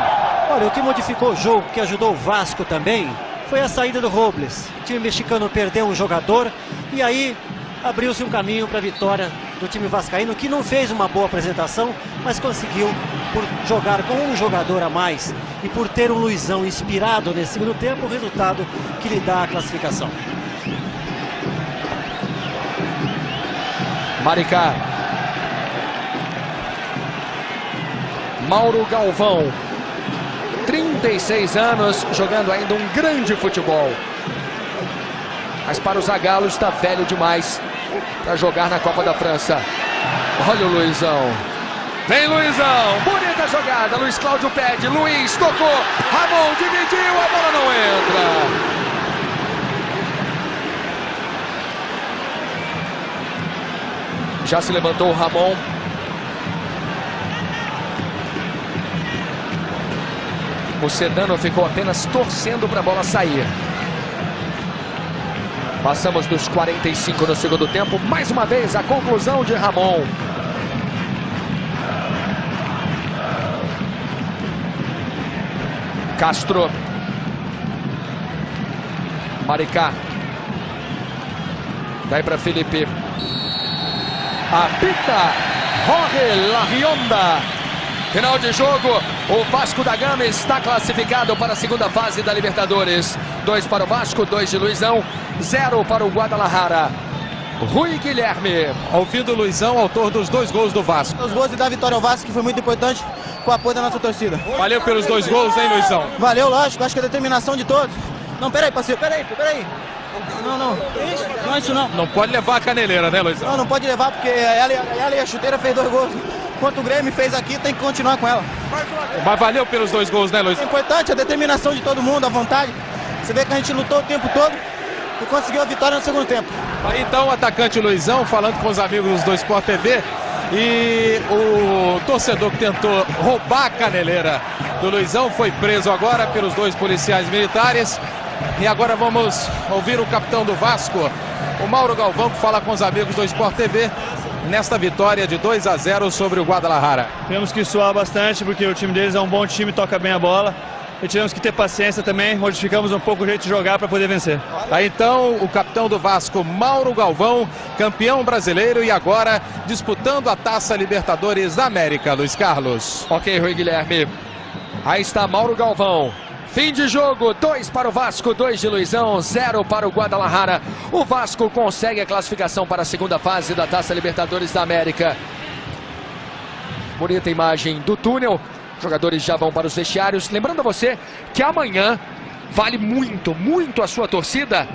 Olha, o que modificou o jogo, que ajudou o Vasco também, foi a saída do Robles. O time mexicano perdeu um jogador e aí abriu-se um caminho para a vitória do time vascaíno, que não fez uma boa apresentação, mas conseguiu, por jogar com um jogador a mais e por ter um Luizão inspirado nesse segundo tempo, o resultado que lhe dá a classificação. Maricá. Mauro Galvão. 36 anos, jogando ainda um grande futebol. Mas para o Zagallo está velho demais para jogar na Copa da França. Olha o Luizão. Vem Luizão, bonita jogada. Luiz Cláudio pede, Luiz tocou. Ramon dividiu, a bola não entra. Já se levantou o Ramon. O Sedano ficou apenas torcendo para a bola sair. Passamos dos 45 no segundo tempo. Mais uma vez a conclusão de Ramon. Castro. Maricá. Vai para Felipe. Apita Jorge Larionda. Final de jogo. O Vasco da Gama está classificado para a segunda fase da Libertadores. 2 para o Vasco, 2 de Luizão, 0 para o Guadalajara. Rui Guilherme. Ao fim do Luizão, autor dos 2 gols do Vasco. Os gols e da vitória ao Vasco, que foi muito importante com o apoio da nossa torcida. Valeu pelos 2 gols, hein, Luizão? Valeu, lógico. Acho que a determinação de todos. Não, peraí, parceiro, peraí. Não. Não é isso não. Não pode levar a caneleira, né, Luizão? Não pode levar, porque ela e a chuteira fez 2 gols. Enquanto o Grêmio fez aqui, tem que continuar com ela. Mas valeu pelos 2 gols, né, Luizão? É importante a determinação de todo mundo, a vontade. Você vê que a gente lutou o tempo todo e conseguiu a vitória no segundo tempo. Aí então o atacante Luizão falando com os amigos do Sport TV. E o torcedor que tentou roubar a caneleira do Luizão foi preso agora pelos 2 policiais militares. E agora vamos ouvir o capitão do Vasco, o Mauro Galvão, que fala com os amigos do Sport TV nesta vitória de 2-0 sobre o Guadalajara. Temos que suar bastante porque o time deles é um bom time, toca bem a bola. E tivemos que ter paciência também, modificamos um pouco o jeito de jogar para poder vencer. Aí então o capitão do Vasco, Mauro Galvão, campeão brasileiro e agora disputando a Taça Libertadores da América, Luiz Carlos. Ok, Rui Guilherme. Aí está Mauro Galvão. Fim de jogo, 2 para o Vasco, 2 de Luizão, 0 para o Guadalajara. O Vasco consegue a classificação para a segunda fase da Taça Libertadores da América. Bonita imagem do túnel. Os jogadores já vão para os vestiários. Lembrando a você que amanhã vale muito, muito a sua torcida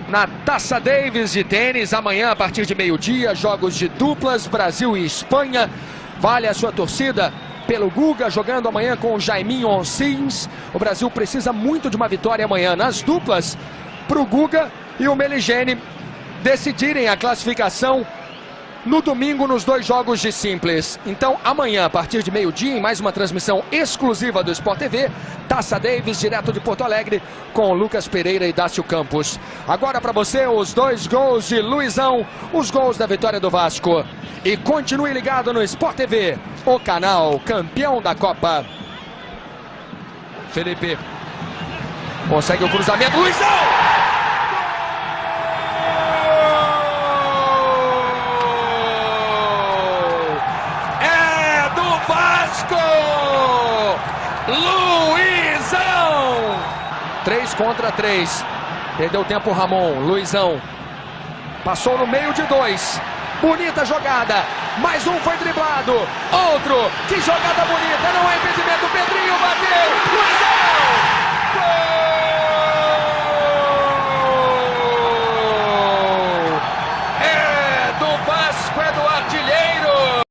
na Taça Davis de tênis. Amanhã, a partir de meio-dia, jogos de duplas, Brasil e Espanha. Vale a sua torcida pelo Guga, jogando amanhã com o Jaiminho Oncins. O Brasil precisa muito de uma vitória amanhã nas duplas para o Guga e o Meligeni decidirem a classificação no domingo nos 2 jogos de simples. Então amanhã, a partir de meio-dia, em mais uma transmissão exclusiva do Sport TV, Taça Davis, direto de Porto Alegre, com Lucas Pereira e Dácio Campos. Agora para você os 2 gols de Luizão, os gols da vitória do Vasco. E continue ligado no Sport TV, o canal campeão da Copa. Felipe consegue o cruzamento, Luizão! Luizão! 3 contra 3. Perdeu tempo o Ramon. Luizão passou no meio de 2. Bonita jogada. Mais um foi driblado. Outro. Que jogada bonita. Não é impedimento. Pedrinho bateu. Luizão!